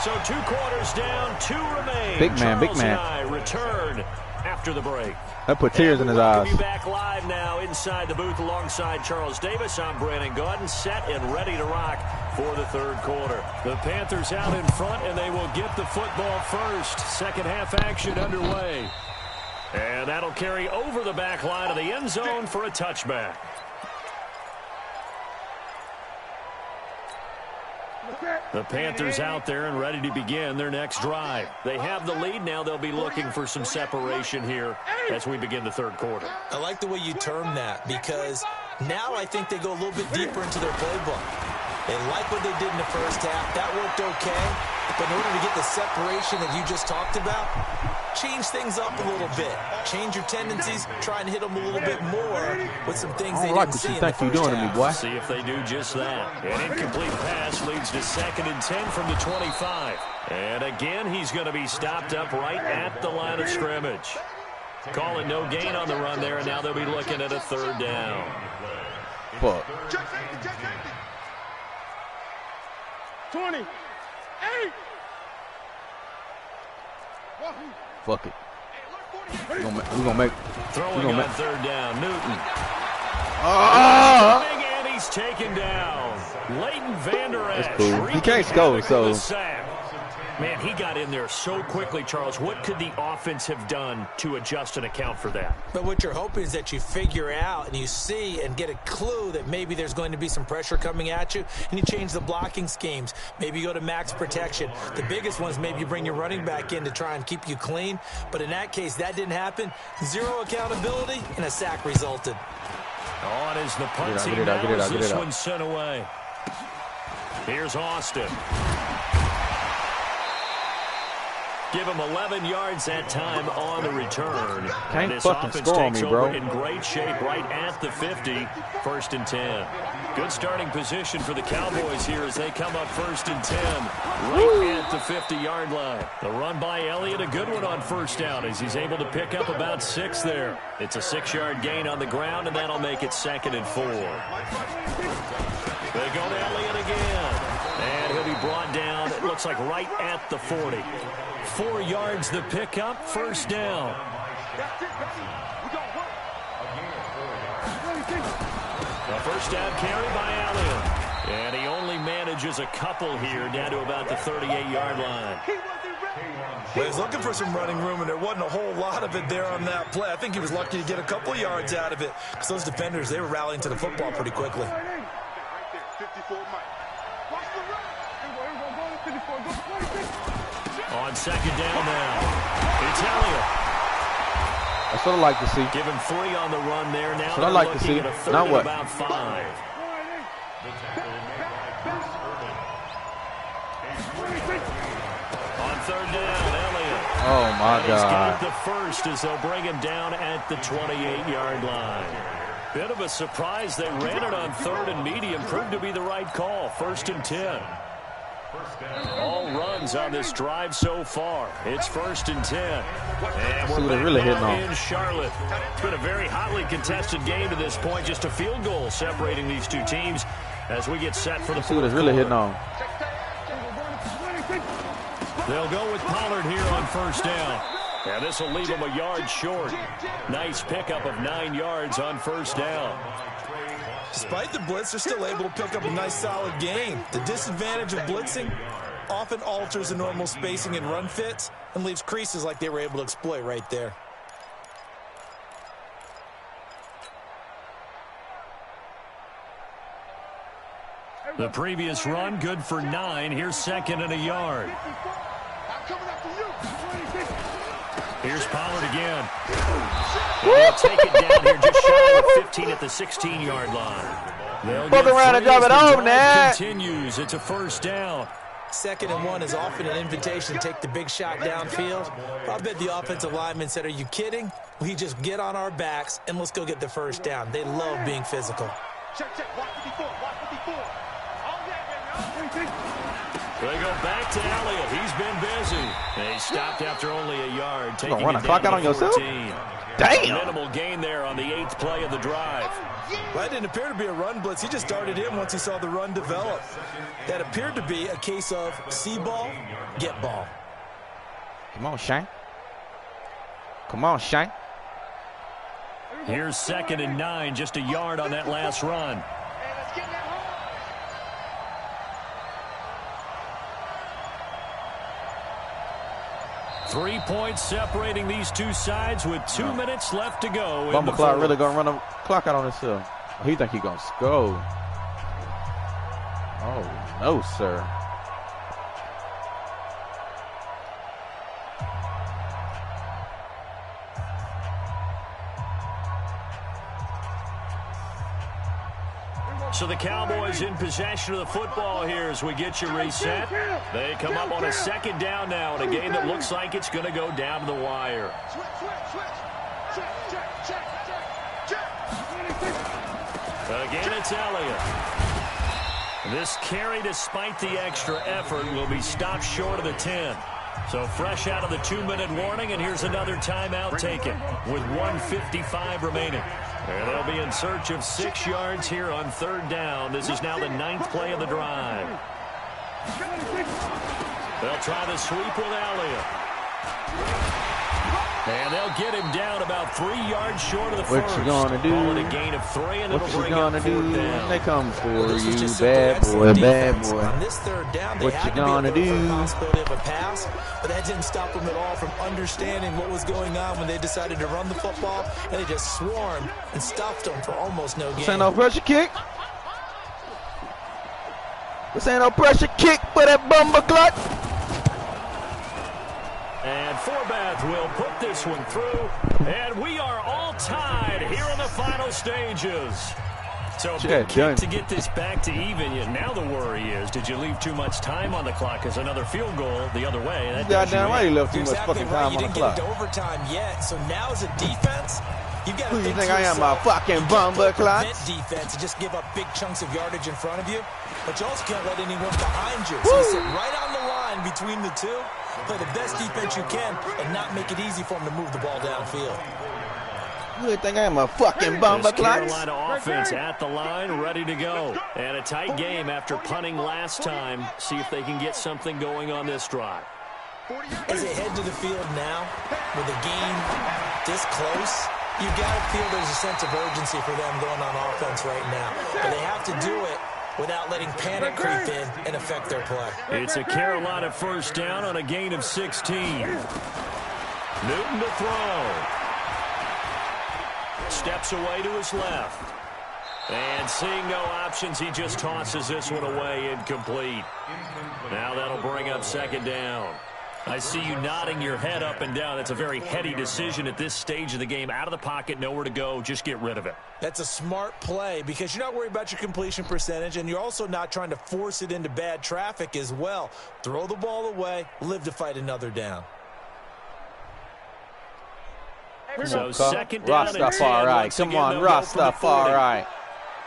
So 2 quarters down, 2 remain. Big man, Charles big man. And I return after the break. That put tears in his eyes. We'll be back live now inside the booth alongside Charles Davis. I'm Brandon Gaudin, set and ready to rock for the 3rd quarter. The Panthers out in front, and they will get the football first. 2nd half action underway. And that'll carry over the back line of the end zone for a touchback. The Panthers out there and ready to begin their next drive. They have the lead. Now they'll be looking for some separation here as we begin the 3rd quarter. I like the way you term that, because now I think they go a little bit deeper into their playbook. They like what they did in the first half. That worked okay. But in order to get the separation that you just talked about, change things up a little bit. Change your tendencies. Try and hit them a little bit more with some things they didn't see in the first half. See if they do just that. An incomplete pass leads to 2nd and 10 from the 25. And again, he's going to be stopped up right at the line of scrimmage. Call it no gain on the run there, and now they'll be looking at a 3rd down. Fuck. 28. Fuck it. We're gonna make. Throwing on 3rd down, Newton. And he's taken down. Leighton Vander Esch. That's cool. He can't score, so. Man, he got in there so quickly, Charles. What could the offense have done to adjust and account for that? But what you're hoping is that you figure out and you see and get a clue that maybe there's going to be some pressure coming at you, and you change the blocking schemes. Maybe you go to max protection. The biggest one is maybe you bring your running back in to try and keep you clean. But in that case, that didn't happen. Zero accountability, and a sack resulted. On is the punting now. This one's sent away. Here's Austin. Give him 11 yards that time on the return. Can't fucking score on me, bro. In great shape right at the 50. 1st and 10. Good starting position for the Cowboys here as they come up 1st and 10. Right at the 50-yard line. The run by Elliott, a good one on 1st down as he's able to pick up about 6 there. It's a 6-yard gain on the ground, and that'll make it 2nd and 4. They go to Elliott again. And he'll be brought down, it looks like right at the 40. 4 yards the pickup, 1st down. The 1st down carry by Elliott. And he only manages a couple here down to about the 38-yard line. Well, he was looking for some running room, and there wasn't a whole lot of it there on that play. I think he was lucky to get a couple yards out of it because those defenders, they were rallying to the football pretty quickly. On 2nd down now, it's Elliott. That's what I like to see. Give him 3 on the run there. Now that's what I like to see. Now what? About 5. On 3rd down, Elliott. Oh, my God. He's got the 1st as they'll bring him down at the 28-yard line. Bit of a surprise. They ran it on 3rd and medium. Proved to be the right call. 1st and 10. All runs on this drive so far. It's 1st and 10. And we're back really hitting in Charlotte. It's been a very hotly contested game to this point. Just a field goal separating these two teams as we get set for the fourth quarter. Really hitting on. They'll go with Pollard here on 1st down. And this will leave him a yard short. Nice pickup of 9 yards on 1st down. Despite the blitz, they're still able to pick up a nice, solid gain. The disadvantage of blitzing often alters the normal spacing and run fits and leaves creases like they were able to exploit right there. The previous run, good for 9. Here's 2nd and a yard. Here's Pollard again. They'll take it down here just shy of the 15 at the 16-yard line. Fuck around and drop it home, man. Continues. It's a 1st down. 2nd and 1 is often an invitation to take the big shot downfield. I bet the offensive linemen said, are you kidding? We just get on our backs and let's go get the 1st down. They love being physical. Check, watch 54, watch 54. They go back to Elliott. He's been busy. They stopped after only a yard. Taking run a clock out on yourself? Damn. Minimal gain there on the 8th play of the drive. Well, that didn't appear to be a run blitz. He just darted in once he saw the run develop. That appeared to be a case of see ball, get ball. Come on, Shane. Come on, Shane. Here's 2nd and 9, just a yard on that last run. 3 points separating these two sides with 2 minutes left to go. Bumble clock really gonna run the clock out on himself. Oh, he think he gonna score. Oh no, sir. So the Cowboys in possession of the football here as we get you reset. They come up on a 2nd down now in a game that looks like it's going to go down to the wire. Again, it's Elliott. This carry, despite the extra effort, will be stopped short of the 10. So fresh out of the 2-minute warning, and here's another timeout taken with 1:55 remaining. And they'll be in search of 6 yards here on 3rd down. This is now the 9th play of the drive. They'll try the sweep with Elliott. And they'll get him down about 3 yards short of the first. What you gonna do? Call it a gain of 3, and What it'll you bring up gonna 4th do? down. They come for you, Just bad boy, bad boy. On this 3rd down, they What had you to be gonna alert for the do? possibility of a pass, but that didn't stop them at all from understanding what was going on when they decided to run the football, and they just swarmed and stuffed them for almost no gain. This ain't no pressure kick. This ain't no pressure kick for that bumper clock. And Forbath will put this one through, and we are all tied here in the final stages. So a big kick to get this back to even. Yet now the worry is, did you leave too much time on the clock? Because another field goal the other way. That Goddamn right you left too much fucking time on on the clock. You didn't get into overtime yet, so now as a defense, you've got to Who you think I am, my fucking bumper clock? Defense and just give up big chunks of yardage in front of you, but you also can't let anyone behind you. So you sit right on the line between the two, play the best defense you can, and not make it easy for them to move the ball downfield. You think I am a fucking bumper clock? Carolina offense at the line, ready to go. And a tight game after punting last time. See if they can get something going on this drive. As they head to the field now, with the game this close, you've got to feel there's a sense of urgency for them going on offense right now. But they have to do it without letting panic creep in and affect their play. It's a Carolina 1st down on a gain of 16. Newton to throw. Steps away to his left. And seeing no options, he just tosses this one away, incomplete. Now that'll bring up 2nd down. I see you nodding your head up and down. That's a very heady decision at this stage of the game. Out of the pocket, nowhere to go, just get rid of it. That's a smart play because you're not worried about your completion percentage, and you're also not trying to force it into bad traffic as well. Throw the ball away, live to fight another down. So 2nd down and 10. Rastafari. Come on, Rastafari.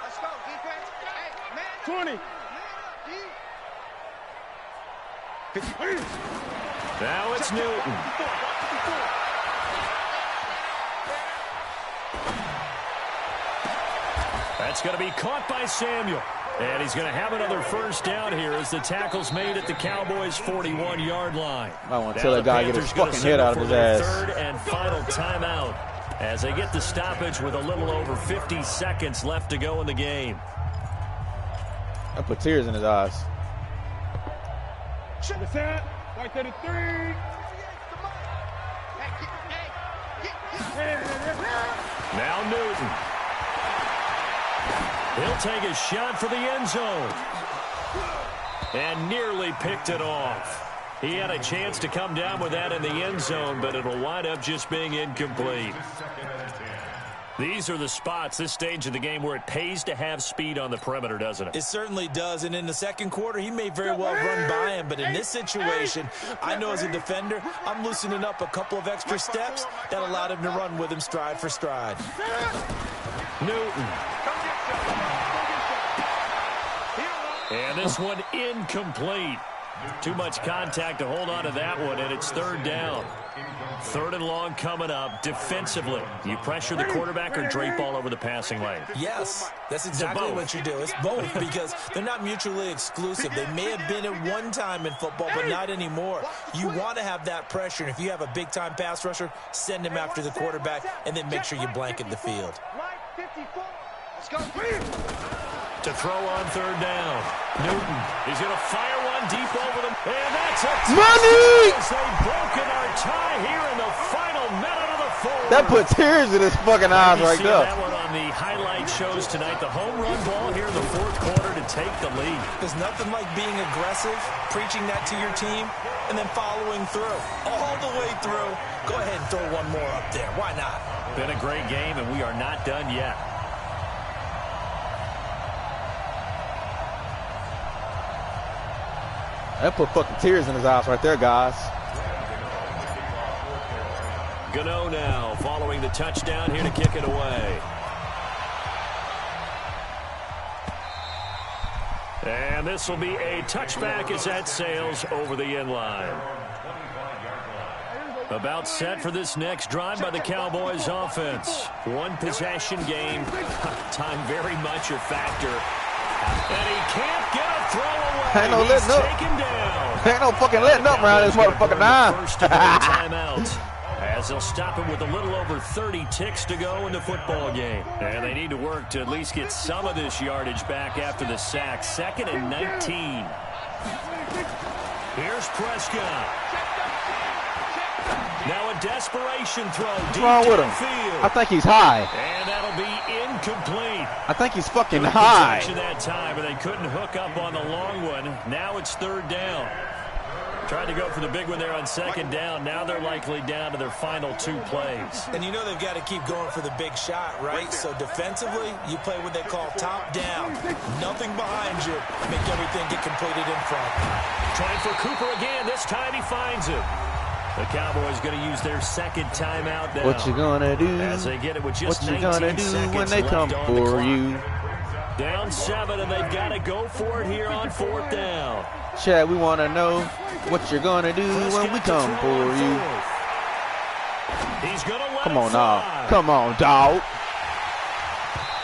Let's go, defense. Hey, man. 20. Now it's Newton. That's going to be caught by Samuel. And he's going to have another 1st down here as the tackle's made at the Cowboys' 41-yard line. I want to tell that guy to get his fucking head out of his ass. 3rd and final timeout as they get the stoppage with a little over 50 seconds left to go in the game. I put tears in his eyes. White 33. Now Newton. He'll take a shot for the end zone. And nearly picked it off. He had a chance to come down with that in the end zone, but it'll wind up just being incomplete. These are the spots, this stage of the game, where it pays to have speed on the perimeter, doesn't it? It certainly does, and in the 2nd quarter, he may very well run by him, but in this situation, I know as a defender, I'm loosening up a couple of extra steps that allowed him to run with him stride for stride. Newton. And this one incomplete. Too much contact to hold on to that one, and it's 3rd down. 3rd and long coming up. Defensively, you pressure the quarterback or drape all over the passing lane? Yes, that's exactly what you do. It's both because they're not mutually exclusive. They may have been at one time in football, but not anymore. You want to have that pressure, and if you have a big-time pass rusher, send him after the quarterback, and then make sure you blanket the field. Let's go. To throw on 3rd down. Newton, he's going to fire one deep over them. And that's it. Money! They've broken our tie here in the final minute of the 4th. That put tears in his fucking eyes right there. That one on the highlight shows tonight. The home run ball here in the 4th quarter to take the lead. There's nothing like being aggressive, preaching that to your team, and then following through. All the way through. Go ahead and throw one more up there. Why not? Been a great game, and we are not done yet. That put fucking tears in his eyes right there, guys. Gano now following the touchdown here to kick it away. And this will be a touchback as that sails over the end line. About set for this next drive by the Cowboys offense. One possession game. Time very much a factor. And he can't get a throw away. Ain't no letting up. Taken down. Ain't no fucking letting up around this motherfucking dime. First timeout. As as they'll stop him with a little over 30 ticks to go in the football game. And they need to work to at least get some of this yardage back after the sack. 2nd and 19. Here's Prescott. Now a desperation throw. What's wrong with him? Field. I think he's high. And that'll be incomplete. I think he's fucking high. That time, and they couldn't hook up on the long one. Now it's 3rd down. Tried to go for the big one there on 2nd down. Now they're likely down to their final 2 plays. And you know they've got to keep going for the big shot, right? So defensively, you play what they call top down. Nothing behind you. Make everything get completed in front. Trying for Cooper again. This time he finds it. The Cowboys going to use their 2nd timeout now. What you gonna do? As they get it with just what you gonna do when they come for you? Down 7, and they've got to go for it here on 4th down. Chad, we want to know what you're going to do when we come for you. He's gonna let Come on now. Come on, dog.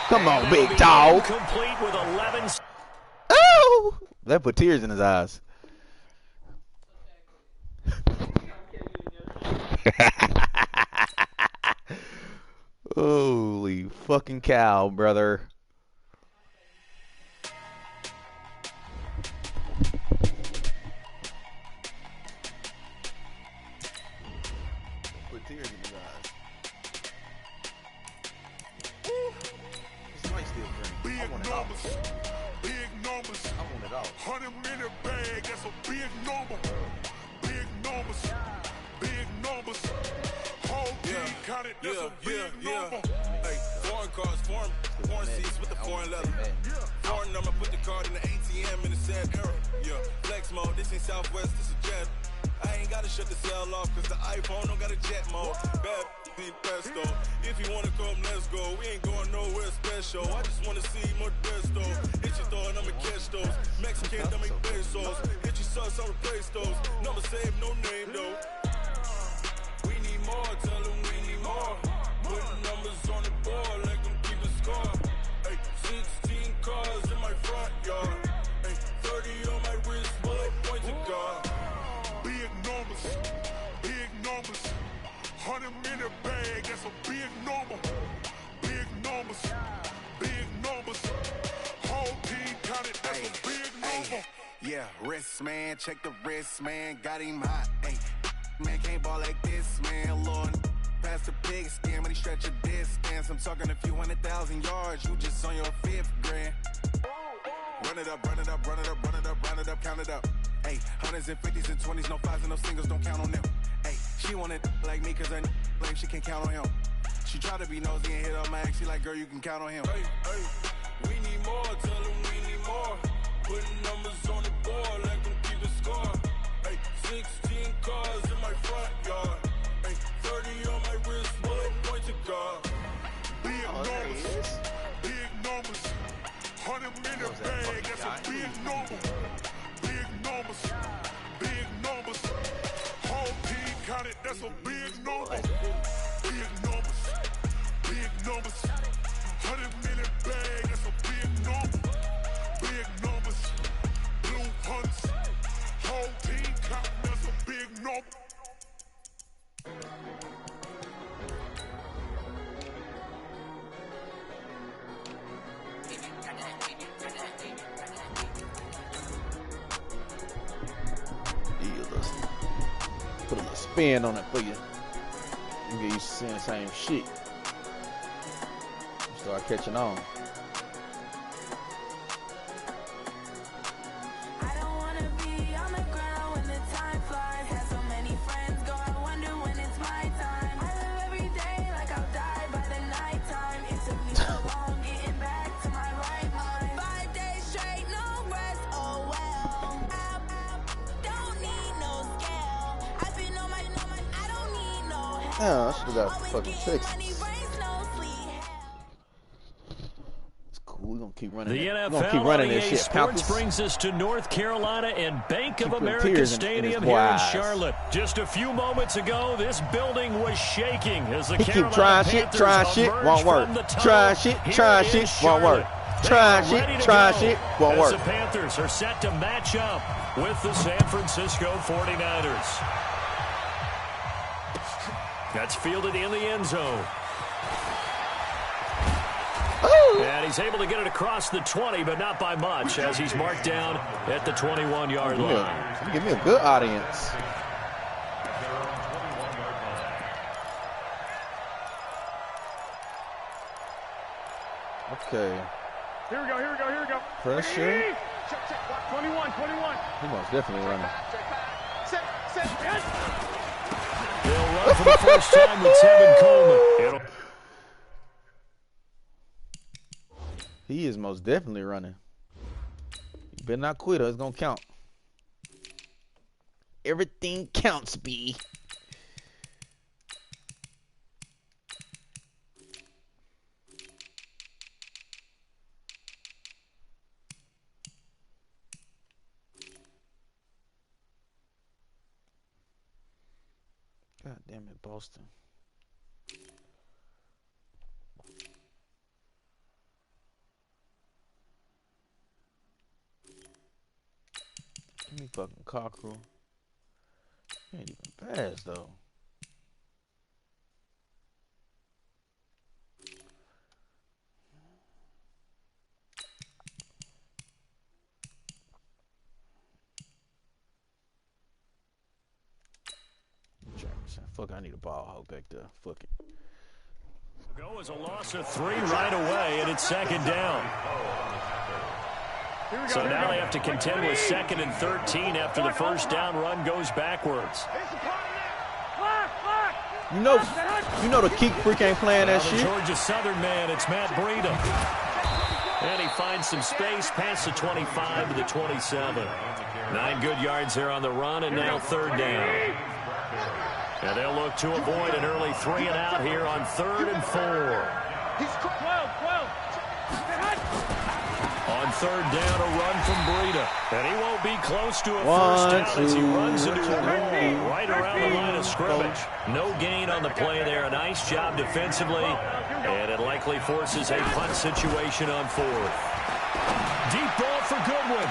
Come on, big dog. Complete with 11. Oh! That put tears in his eyes. Holy fucking cow, brother. Put tears in his eyes. This might still green. I want it all. Big numbers. I want it all. 100-minute bag, that's a big number. Big numbers. Big numbers. Whole team counted, that's a big number. Hey, foreign cards, foreign seats with the foreign leather. Foreign number, put the card in the ATM in the sad era. Yeah, flex mode, this ain't Southwest, this a jet. I ain't gotta shut the cell off, cause the iPhone don't got a jet mode. Bad need pesto. If you wanna come, let's go. We ain't going nowhere special. I just wanna see more pesto. Hit your thought, I'ma catch those. Mexican, I make pesos. Hit your sauce, I'll replace those. Number saved, no name though. We need more, tell them we need more. Putting numbers on the board, like them keep a score. Hey, 16 cars in my front yard. Hey, 30 on my wrist, bullet point to God. Big numbers. Big numbers. 100-minute bag, that's a big number. Big numbers. Big numbers. Whole team counted, that's a big number. Yeah, wrist man, check the wrist man, got him hot. Hey, man can't ball like this, man. Lord, past the pig skin, but he stretch a distance. I'm talking a few 100,000 yards, you just on your 5th grand. Run it up, run it up, run it up, run it up, run it up, count it up. Hey, 100s and 50s and 20s, no 5s and no singles, don't count on them. Hey, she want it like me, cause her like she can't count on him. She try to be nosy and hit up my ex, she like, girl, you can count on him. Hey, hey, we need more, tell them we need more. Putting numbers on the board, like them keep a score. Hey, 16 cars in my front yard. Hey, 30 on my wrist, bullet point to God. big numbers. Big numbers. 100-minute bag, that's a big number. Big numbers. Big numbers. Whole team counted, that's a big number. Big numbers. Big numbers. 100-minute bag, that's a big number. Big numbers. Blue hunts. Whole team counting, that's a big number. Put a little spin on it for you. You get used to seeing the same shit. You start catching on. I don't wanna be on the ground when the time flies. Have so many friends go, I wonder when it's my time. I live every day like I'll die by the nighttime. It took me so long getting back to my right mind. 5 days straight, no rest, oh well. Don't need no scale. I've been on my, I don't need no help. Yeah, I should have got fucking Texas. We're gonna keep running. The NFL we're gonna keep running this shit. Sports brings us to North Carolina and Bank of America Stadium here in Charlotte. Just a few moments ago, this building was shaking as the Carolina keep trying Panthers shit, won't work. Try shit, won't work. Try shit, won't work. The Panthers are set to match up with the San Francisco 49ers. That's fielded in the end zone. Ooh. And he's able to get it across the 20, but not by much, as he's marked down at the 21-yard line. Give me a good audience. Okay. Here we go. Pressure. Check. 21. He most definitely running. Set. They'll run for the first time with Tevin Coleman. He is most definitely running. You better not quit or it's going to count. Everything counts, B. God damn it, Boston. Give me fucking Cockrell. He ain't even pass though. Fuck, I need a ball hog back there. Fuck it. Go as a loss of 3 right away, and it's second down. So now they have to contend with 2nd and 13 after the first down run goes backwards. You know the Keek Freak ain't playing that shit. Georgia Southern man, it's Matt Breida. And he finds some space past the 25 to the 27. 9 good yards there on the run, and now 3rd down. And they'll look to avoid an early 3 and out here on 3rd and 4. On 3rd down, a run from Breida. And he won't be close to a first down as he runs into a wall right around the line of scrimmage. No gain on the play there. A nice job defensively. And it likely forces a punt situation on 4th. Deep ball for Goodwin.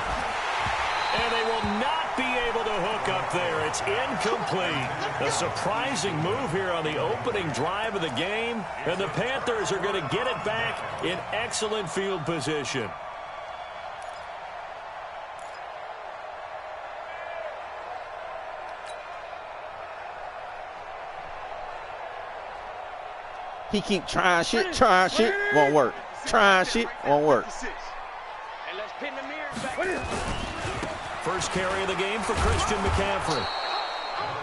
And they will not be able to hook up there. It's incomplete. A surprising move here on the opening drive of the game. And the Panthers are going to get it back in excellent field position. He keep trying shit, won't work. Trying shit, won't work. First carry of the game for Christian McCaffrey.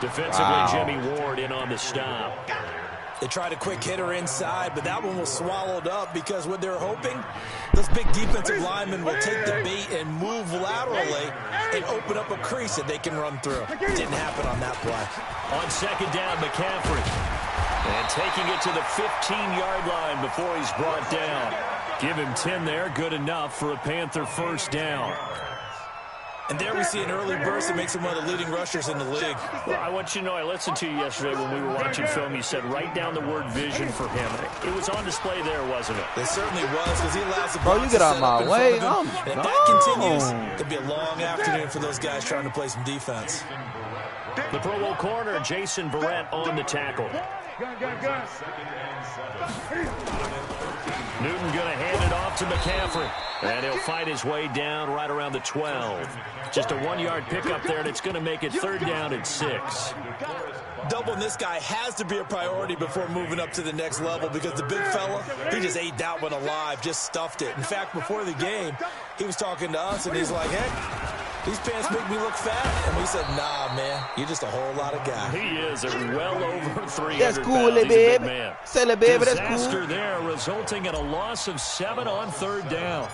Defensively, Jimmy Ward in on the stop. They tried a quick hitter inside, but that one was swallowed up because what they're hoping, those big defensive linemen will take the bait and move laterally and open up a crease that they can run through. It didn't happen on that play. On 2nd down, McCaffrey. And taking it to the 15-yard line before he's brought down. Give him 10 there, good enough for a Panther first down. And there we see an early burst that makes him one of the leading rushers in the league. Well, I want you to know, I listened to you yesterday when we were watching film. You said write down the word vision for him. It was on display there, wasn't it? It certainly was, because he allows the bro, you get out of my way. And if that continues, it'll be a long afternoon for those guys trying to play some defense. The Pro Bowl corner, Jason Verrett, on the tackle. Newton going to hand it off to McCaffrey. And he'll fight his way down right around the 12. Just a 1-yard pickup there, and it's going to make it 3rd down and 6. Doubling this guy has to be a priority before moving up to the next level, because the big fella, he just ate that one alive, just stuffed it. In fact, before the game, he was talking to us, and he's like, hey, these pants make me look fat. And we said, nah, man, you're just a whole lot of guy. He is well over 300 That's cool, pounds. He's a baby. big man. Say it, baby, that's cool. Disaster there, resulting in a loss of 7 on 3rd down.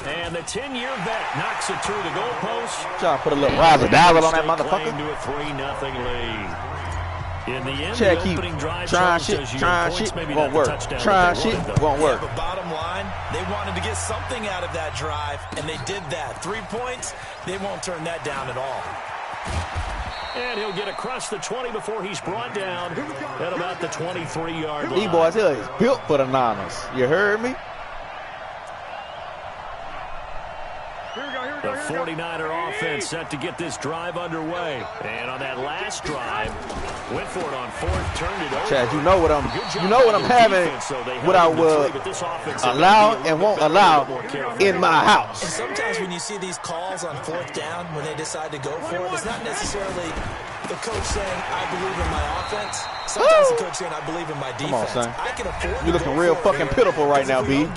And the 10-year vet knocks it through the goalpost. Trying to put a little razzle-dazzle on that motherfucker. To a 3-0 lead. In the end, Check, the opening drive trying shit, won't work. Trying shit, won't work. But bottom line, they wanted to get something out of that drive, and they did that. 3 points, they won't turn that down at all. And he'll get across the 20 before he's brought down at about the 23-yard line. These boys here is built for the Niners. You heard me? The 49er offense set to get this drive underway. And on that last drive, went for it on fourth, turned it over. Chad, you know what I'm having, what I will allow and won't allow in my house. And sometimes when you see these calls on fourth down, when they decide to go for it, it's not necessarily the coach saying, I believe in my offense. Sometimes the coach saying, I believe in my defense. Come on, son. I can afford You're looking real fucking pitiful right now, B.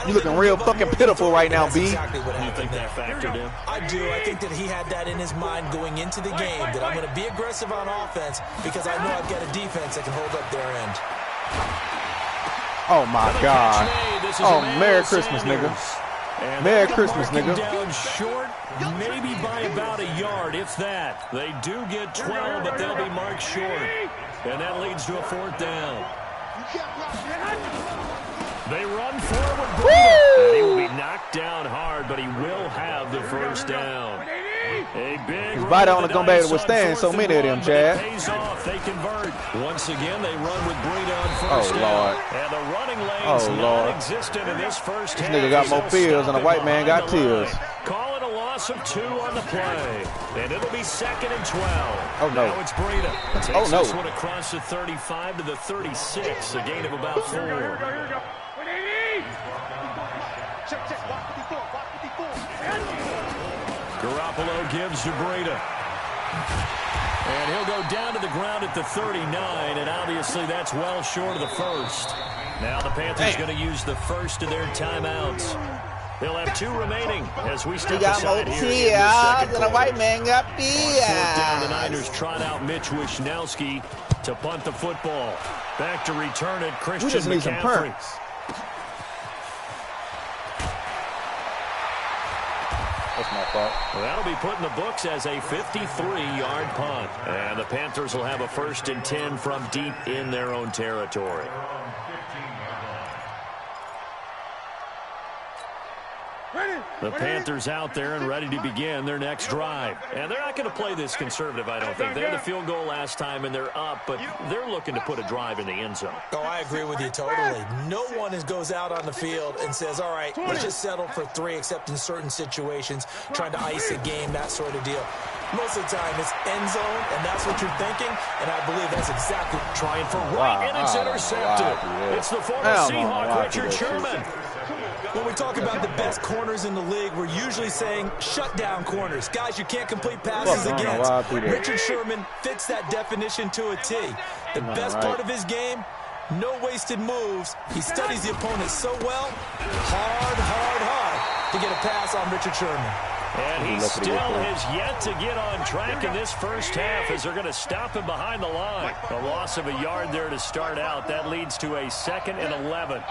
You're looking real fucking pitiful right now, B. Exactly what You think that factored in? I do. I think that he had that in his mind going into the game, that I'm going to be aggressive on offense because I know I've got a defense that can hold up their end. Oh, my God. Oh, Merry Christmas, nigga. Merry Christmas, nigga. Down short, maybe by about a yard, if that. They do get 12, but they'll be marked short. And that leads to a fourth down. They run forward. And he will be knocked down hard, but he will have the first down. A big His body only going to be able to withstand so many of them, Chad. Pays off. They convert. Once again, they run with Breida on first down. Lord. And the running lane's non-existent in this first half. This nigga got more feels than a white man got tears. Call it a loss of 2 on the play. And it'll be 2nd and 12. Oh, no. Now it's Breida. Oh, no. This one across the 35 to the 36. A gain of about 4. Garoppolo gives to Breida. And he'll go down to the ground at the 39, and obviously that's well short of the first. Now the Panthers going to use the first of their timeouts. They'll have 2 remaining as we step aside here in the second quarter. white man got On fourth down, the Niners trot out Mitch Wishnowski to punt the football. Back to return it, Christian We just need some McCaffrey. perks. That's my fault. Well, that'll be put in the books as a 53-yard punt. And the Panthers will have a 1st and 10 from deep in their own territory. The Panthers out there and ready to begin their next drive. And they're not going to play this conservative, I don't think. They had the field goal last time, and they're up, but they're looking to put a drive in the end zone. Oh, I agree with you totally. No one goes out on the field and says, all right, let's just settle for 3, except in certain situations, trying to ice a game, that sort of deal. Most of the time, it's end zone, and that's what you're thinking, and I believe that's exactly trying for right, and it's intercepted. It's the former Seahawk, Richard Sherman. When we talk about the best corners in the league, we're usually saying shutdown corners. Guys you can't complete passes against. Richard Sherman fits that definition to a T. The best part of his game, no wasted moves. He studies the opponent so well, hard to get a pass on Richard Sherman. And he still has yet to get on track in this first half as they're going to stop him behind the line. A loss of a yard there to start out. That leads to a 2nd and 11.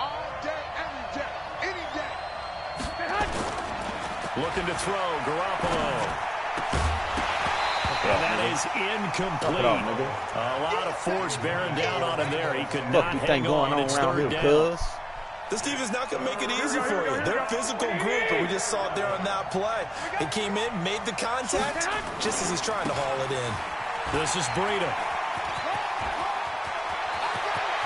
Looking to throw, Garoppolo. And that is incomplete. A lot of force bearing down on him there. He could not hang on. It's 3rd down. This defense not going to make it easy for you. They're a physical group, and we just saw it there on that play. He came in, made the contact, just as he's trying to haul it in. This is Breida.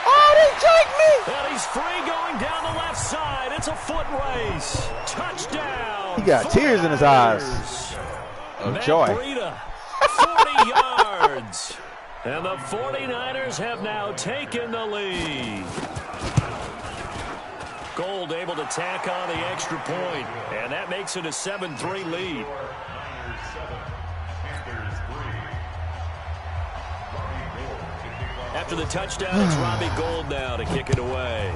Oh, they take me! And he's free going down the left side. It's a foot race. Touchdown. He got tears in his eyes. Of joy. Breida, 40 yards. And the 49ers have now taken the lead. Gold able to tack on the extra point, and that makes it a 7-3 lead. After the touchdown, it's Robbie Gould now to kick it away.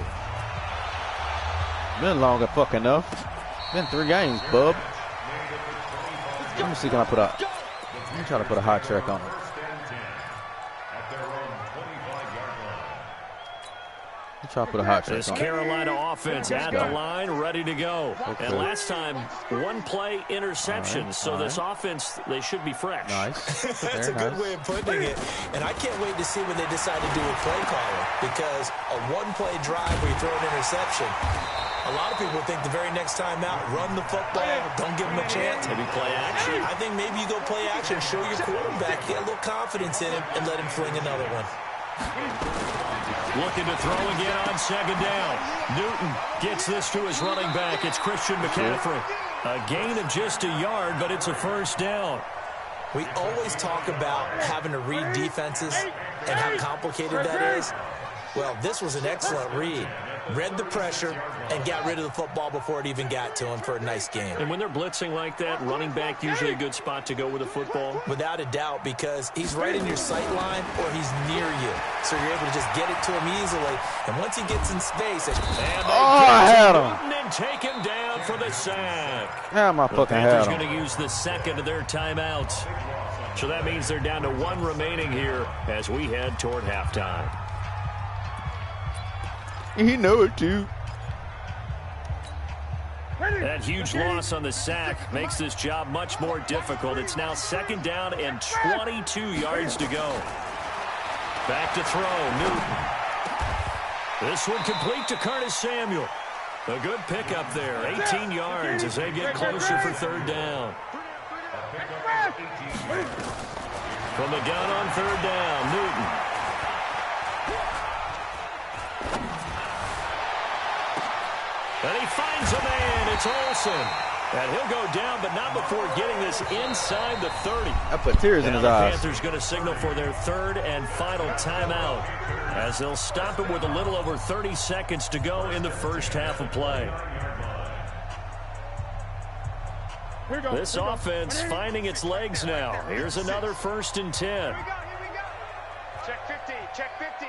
Been long enough. Been 3 games, bub. Let me see, can I put up? Let me try to put a hot track on it. Try to put a hot track this on Carolina offense at the line, ready to go. Okay. And last time, 1 play interception. So this offense, they should be fresh. Nice. That's a good way of putting it. And I can't wait to see when they decide to do a play caller, because a 1-play drive where you throw an interception, a lot of people think the very next time out, run the football, don't give them a chance. Maybe play action. I think maybe you go play action, show your quarterback, get a little confidence in him, and let him fling another one. Looking to throw again on 2nd down. Newton gets this to his running back. It's Christian McCaffrey. A gain of just a yard, but it's a first down. We always talk about having to read defenses and how complicated that is. Well, this was an excellent read. Read the pressure and got rid of the football before it even got to him for a nice game. And when they're blitzing like that, running back usually a good spot to go with the football? Without a doubt, because he's right in your sight line or he's near you. So you're able to just get it to him easily. And once he gets in space... I had him. And take him down for the sack. Yeah, my fucking head. Panthers going to use the second of their timeouts. So that means they're down to one remaining here as we head toward halftime. He know it too. That huge loss on the sack makes this job much more difficult. It's now second down and 22 yards to go. Back to throw, Newton. This one complete to Curtis Samuel. A good pickup there, 18 yards as they get closer for third down. From the gun on third down, Newton. And he finds a man. It's Olsen. And he'll go down, but not before getting this inside the 30. I put tears in his eyes. The Panthers going to signal for their third and final timeout as they'll stop it with a little over 30 seconds to go in the first half of play. This offense finding its legs now. Here's another 1st and 10. Here we go. Check 50. Check 50.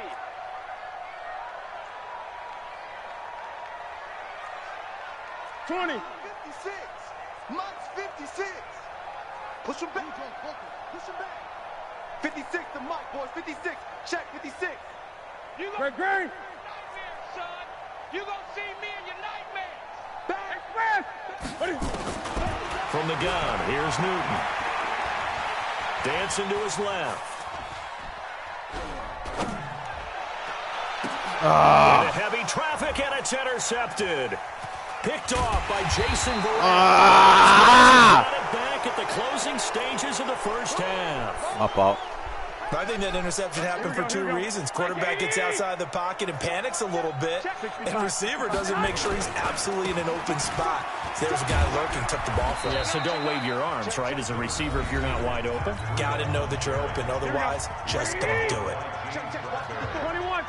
20. 56. Monk's 56. Push him back. Push him back. 56 to Mike, boys. 56. Check 56. You gonna Great. nightmares, son. You gonna see me in your nightmares. Back. From the gun, here's Newton. Dancing to his left. Into heavy traffic, and it's intercepted. Picked off by Jason Verrett. Got it back at the closing stages of the first half. My fault. I think that interception happened for two reasons. Quarterback gets outside the pocket and panics a little bit, and receiver doesn't make sure he's absolutely in an open spot. So there's a guy lurking, took the ball from him. Yeah, so don't wave your arms, right, as a receiver if you're not wide open. Got to know that you're open. Otherwise, just don't do it. 21.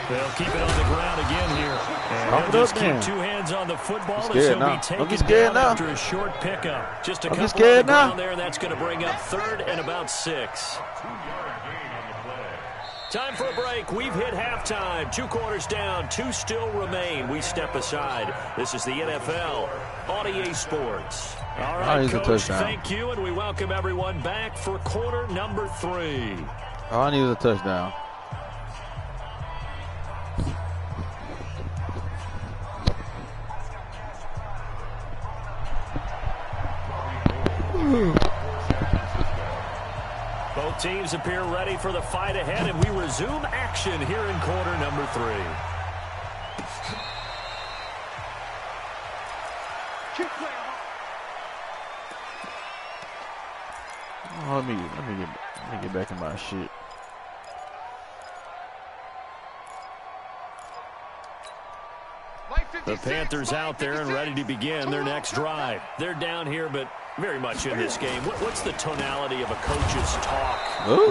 They'll keep it on the ground again here. And he'll just keep two hands on the football as he'll be taken down after a short pickup. Just a couple on the ground there, and that's going to bring up third and about 6. Time for a break. We've hit halftime. 2 quarters down. 2 still remain. We step aside. This is the NFL on EA Sports. All right, Coach, thank you, and we welcome everyone back for quarter number 3. All I need was a touchdown. Both teams appear ready for the fight ahead, and we resume action here in quarter number 3. Oh, let me get back in my shit. The Panthers out there and ready to begin their next drive. They're down here, but very much in this game. What's the tonality of a coach's talk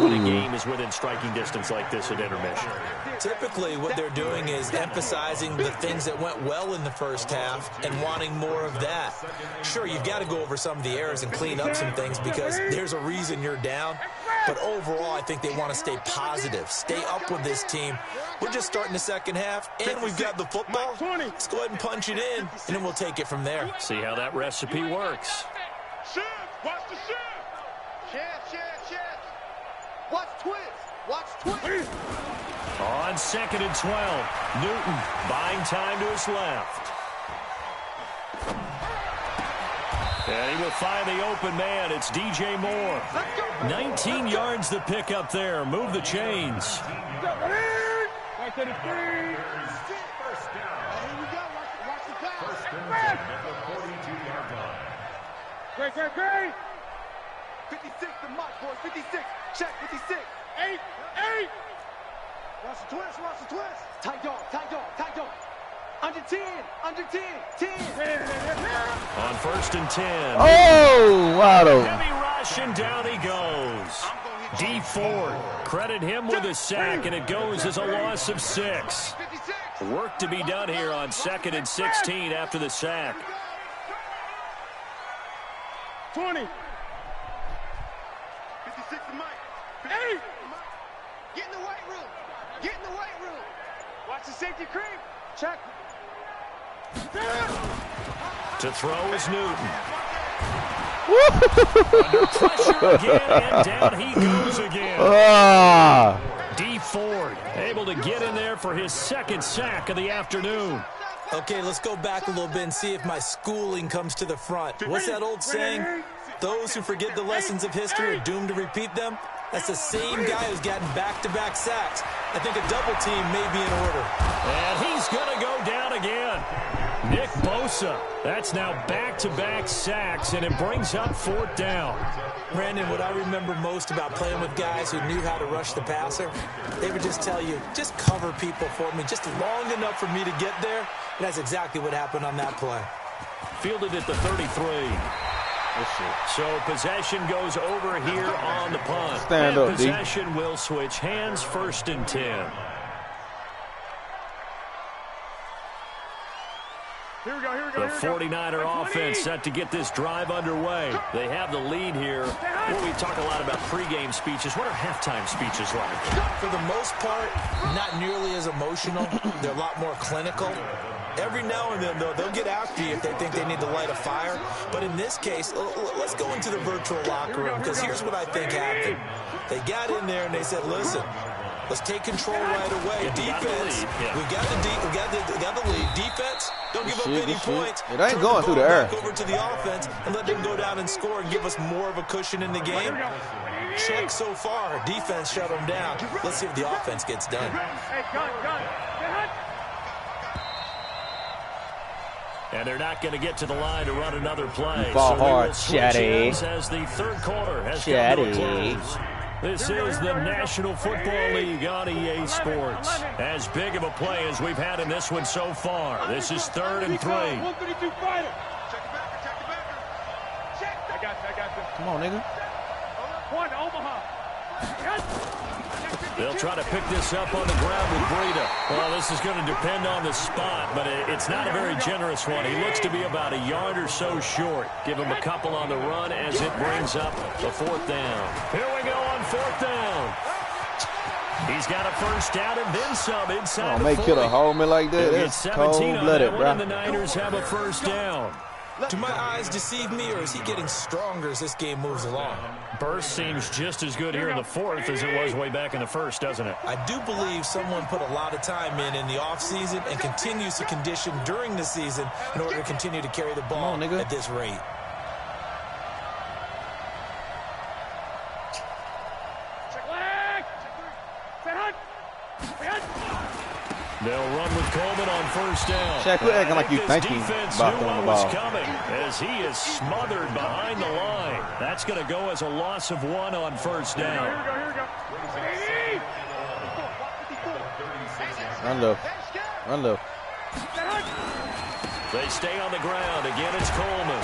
when a game is within striking distance like this at intermission? Typically, what they're doing is emphasizing the things that went well in the first half and wanting more of that. Sure, you've got to go over some of the errors and clean up some things because there's a reason you're down. But overall, I think they want to stay positive, stay up with this team. We're just starting the second half, and we've got the football. Let's go ahead and punch it in, and then we'll take it from there. See how that recipe works. Shift. Watch the shift. Shift. Watch twist. On 2nd and 12, Newton buying time to his left. And he will find the open man. It's DJ Moore. 19 yards the pick up there. Move the chains. Back to the 3. First down. Here we go. Watch the pass. First and 10 at the 42-yard line. Great. 56 to Mike, boys. 56. Check 56. 8. Watch the twist. Tight dog. Under 10, under 10, 10. On 1st and 10. Oh, wow. Heavy rush, and down he goes. D. Ford, credit him with a sack, and it goes as a loss of 6. Work to be done here on 2nd and 16 after the sack. 20. 56 to Mike. 8. Get in the weight room. Get in the weight room. Watch the safety creep. Check. To throw is Newton. Under pressure again, and down he goes again. D. Ford able to get in there for his 2nd sack of the afternoon. Okay, let's go back a little bit and see if my schooling comes to the front. What's that old saying? Those who forget the lessons of history are doomed to repeat them. That's the same guy who's gotten back-to-back sacks. I think a double team may be in order. And he's going to go down again. Nick Bosa. That's now back-to-back sacks, and it brings up 4th down. Brandon, what I remember most about playing with guys who knew how to rush the passer, they would just tell you, just cover people for me, just long enough for me to get there. And that's exactly what happened on that play. Fielded at the 33. So possession goes over here on the punt. Stand up, D. Possession will switch hands, 1st and 10. Here we go, here we go. The 49er offense set to get this drive underway. They have the lead here. Well, we talk a lot about pregame speeches. What are halftime speeches like? For the most part, not nearly as emotional. They're a lot more clinical. Every now and then, though, they'll get after you if they think they need to light a fire. But in this case, let's go into the virtual locker room, because here's what I think happened. They got in there and they said, listen, let's take control right away. Defense, we got the lead. Defense, don't give up any points. It ain't going through the air. Back over to the offense and let them go down and score and give us more of a cushion in the game. Check so far. Defense shut them down. Let's see if the offense gets done. Hey, gun. And they're not going to get to the line to run another play. Ball so hard, will switch Chatty. hands as the 3rd quarter has come to a close. This is the National Football League on EA Sports. As big of a play as we've had in this one so far. This is 3rd and 3. 132 fighter. Check the backer. I got this. Come on, nigga. One, Omaha. They'll try to pick this up on the ground with Breida. Well, this is going to depend on the spot, but it's not a very generous one. He looks to be about a yard or so short. Give him a couple on the run as it brings up the 4th down. Here we go on 4th down. He's got a 1st down and then some inside the 40. Make it a hold me like that. That's cold-blooded, bro. And the Niners have a 1st down. Do my eyes deceive me, or is he getting stronger as this game moves along? Burst seems just as good here in the 4th as it was way back in the 1st, doesn't it? I do believe someone put a lot of time in the offseason and continues to condition during the season in order to continue to carry the ball at this rate. They'll run with Coleman on 1st down. Shaq, quit acting like you thinking about throwing the ball. Coming as he is smothered behind the line. That's going to go as a loss of 1 on 1st down. Here we go. Run low. They stay on the ground. Again, it's Coleman.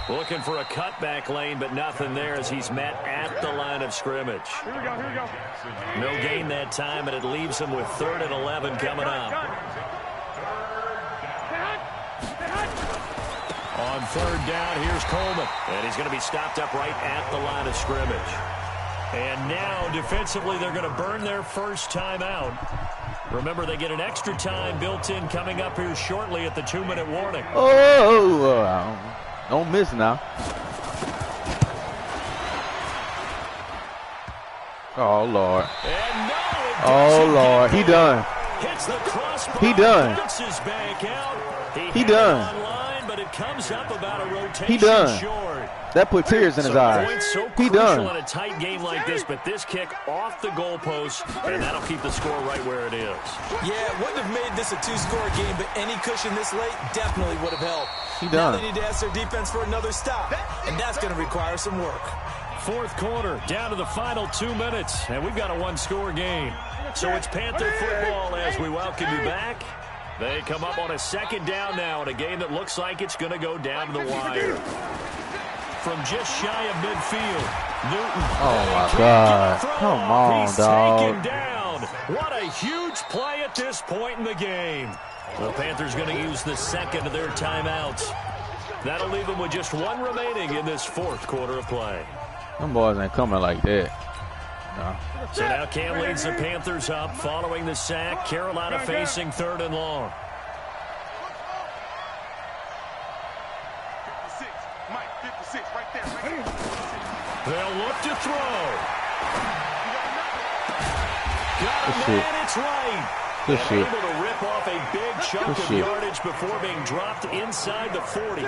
Looking for a cutback lane, but nothing there as he's met at the line of scrimmage. Here we go. No gain that time, and it leaves him with 3rd and 11 coming up. On 3rd down, here's Coleman. And he's going to be stopped up right at the line of scrimmage. And now, defensively, they're going to burn their 1st time out. Remember, they get an extra time built in coming up here shortly at the 2-minute warning. Don't miss now. Oh, Lord. Oh, Lord. He done. Hits the crossbar. He done. Bounces back out. He done. Online, but it comes up about a rotation He done. short. That put tears in his eyes. So He done. done. In a tight game like this, but this kick off the goalpost, and that'll keep the score right where it is. Yeah, it wouldn't have made this a 2-score game, but any cushion this late definitely would have helped. He done. Now they need to ask their defense for another stop, and that's going to require some work. fourth quarter, down to the final 2 minutes, and we've got a one-score game. So it's Panther football as we welcome you back. They come up on a second down now in a game that looks like it's going to go down to the wire. From just shy of midfield, Newton. Oh, my God. Come on, He's dog. taken down. What a huge play at this point in the game. The Panthers going to use the second of their timeouts. That'll leave them with just one remaining in this fourth quarter of play. Them boys ain't coming like that. No. So now Cam leads the Panthers up following the sack. Carolina facing 3rd and long. 56, Mike, 56, right there, right there. They'll look to throw. Got a Good man, it's right. Good and shit. able to rip off a big chunk Good of shit. yardage before being dropped inside the 40.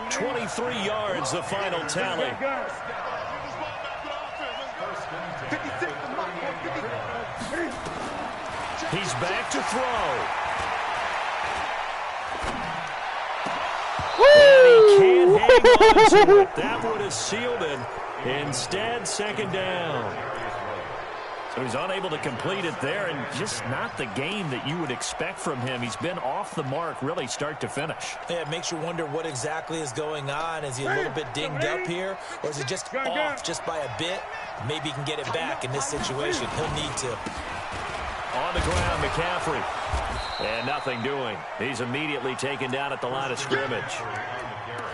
23 yards, the final tally. He's back to throw. And he can't hang on to it. That would have sealed it. Instead, second down. So he's unable to complete it there, and just not the game that you would expect from him. He's been off the mark really start to finish. Yeah, it makes you wonder what exactly is going on. Is he a little bit dinged up here, or is it just off just by a bit? Maybe he can get it back in this situation. He'll need to. On the ground, McCaffrey. And nothing doing. He's immediately taken down at the line of scrimmage.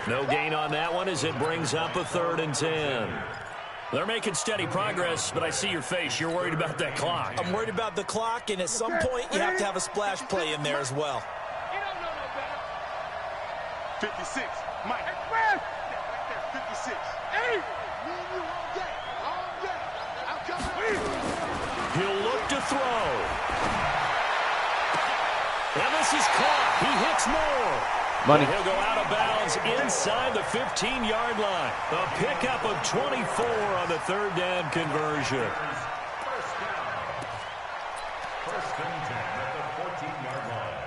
No gain on that one as it brings up a 3rd and 10. They're making steady progress, but I see your face. You're worried about that clock. I'm worried about the clock, and at some point, you have to have a splash play in there as well. 56, Mike. Right there, 56. Hey! He'll look to throw. And this is caught. He hits more. Money. And he'll go out of bounds inside the 15-yard line. A pickup of 24 on the 3rd down conversion. First and 10 at the 14-yard line.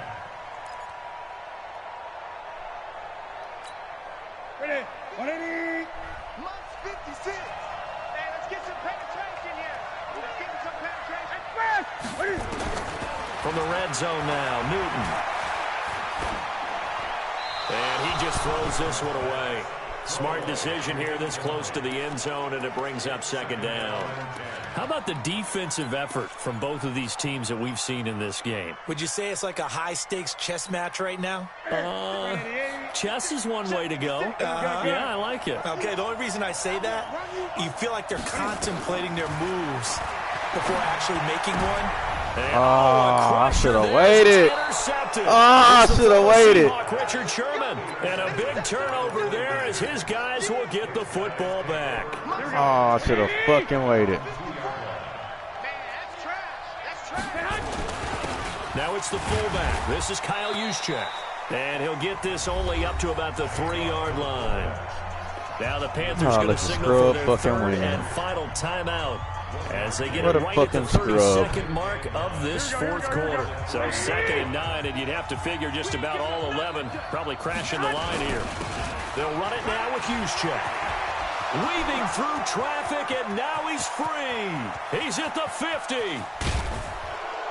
Ready? 180. Mike's 56. Hey, let's get some penetration here. Let's get some penetration. From the red zone now, Newton. And he just throws this one away. Smart decision here this close to the end zone, and it brings up second down. How about the defensive effort from both of these teams that we've seen in this game? Would you say it's like a high-stakes chess match right now? Chess is one way to go. Yeah, I like it. Okay, the only reason I say that, you feel like they're contemplating their moves before actually making one. And, I should have waited. I should have waited. Richard Sherman. And a big turnover there as his guys will get the football back. Oh, I should have fucking waited. Now it's the fullback. This is Kyle Juszczyk. And he'll get this only up to about the 3-yard line. Now the Panthers going to signal for their 3rd and final timeout as they get it right at the 32nd mark of this 4th quarter. So 2nd and 9, and you'd have to figure just about all 11 probably crashing the line here. They'll run it now with Juszczyk. Weaving through traffic, and now he's free. He's at the 50.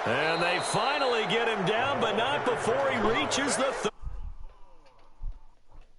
And they finally get him down, but not before he reaches the 30.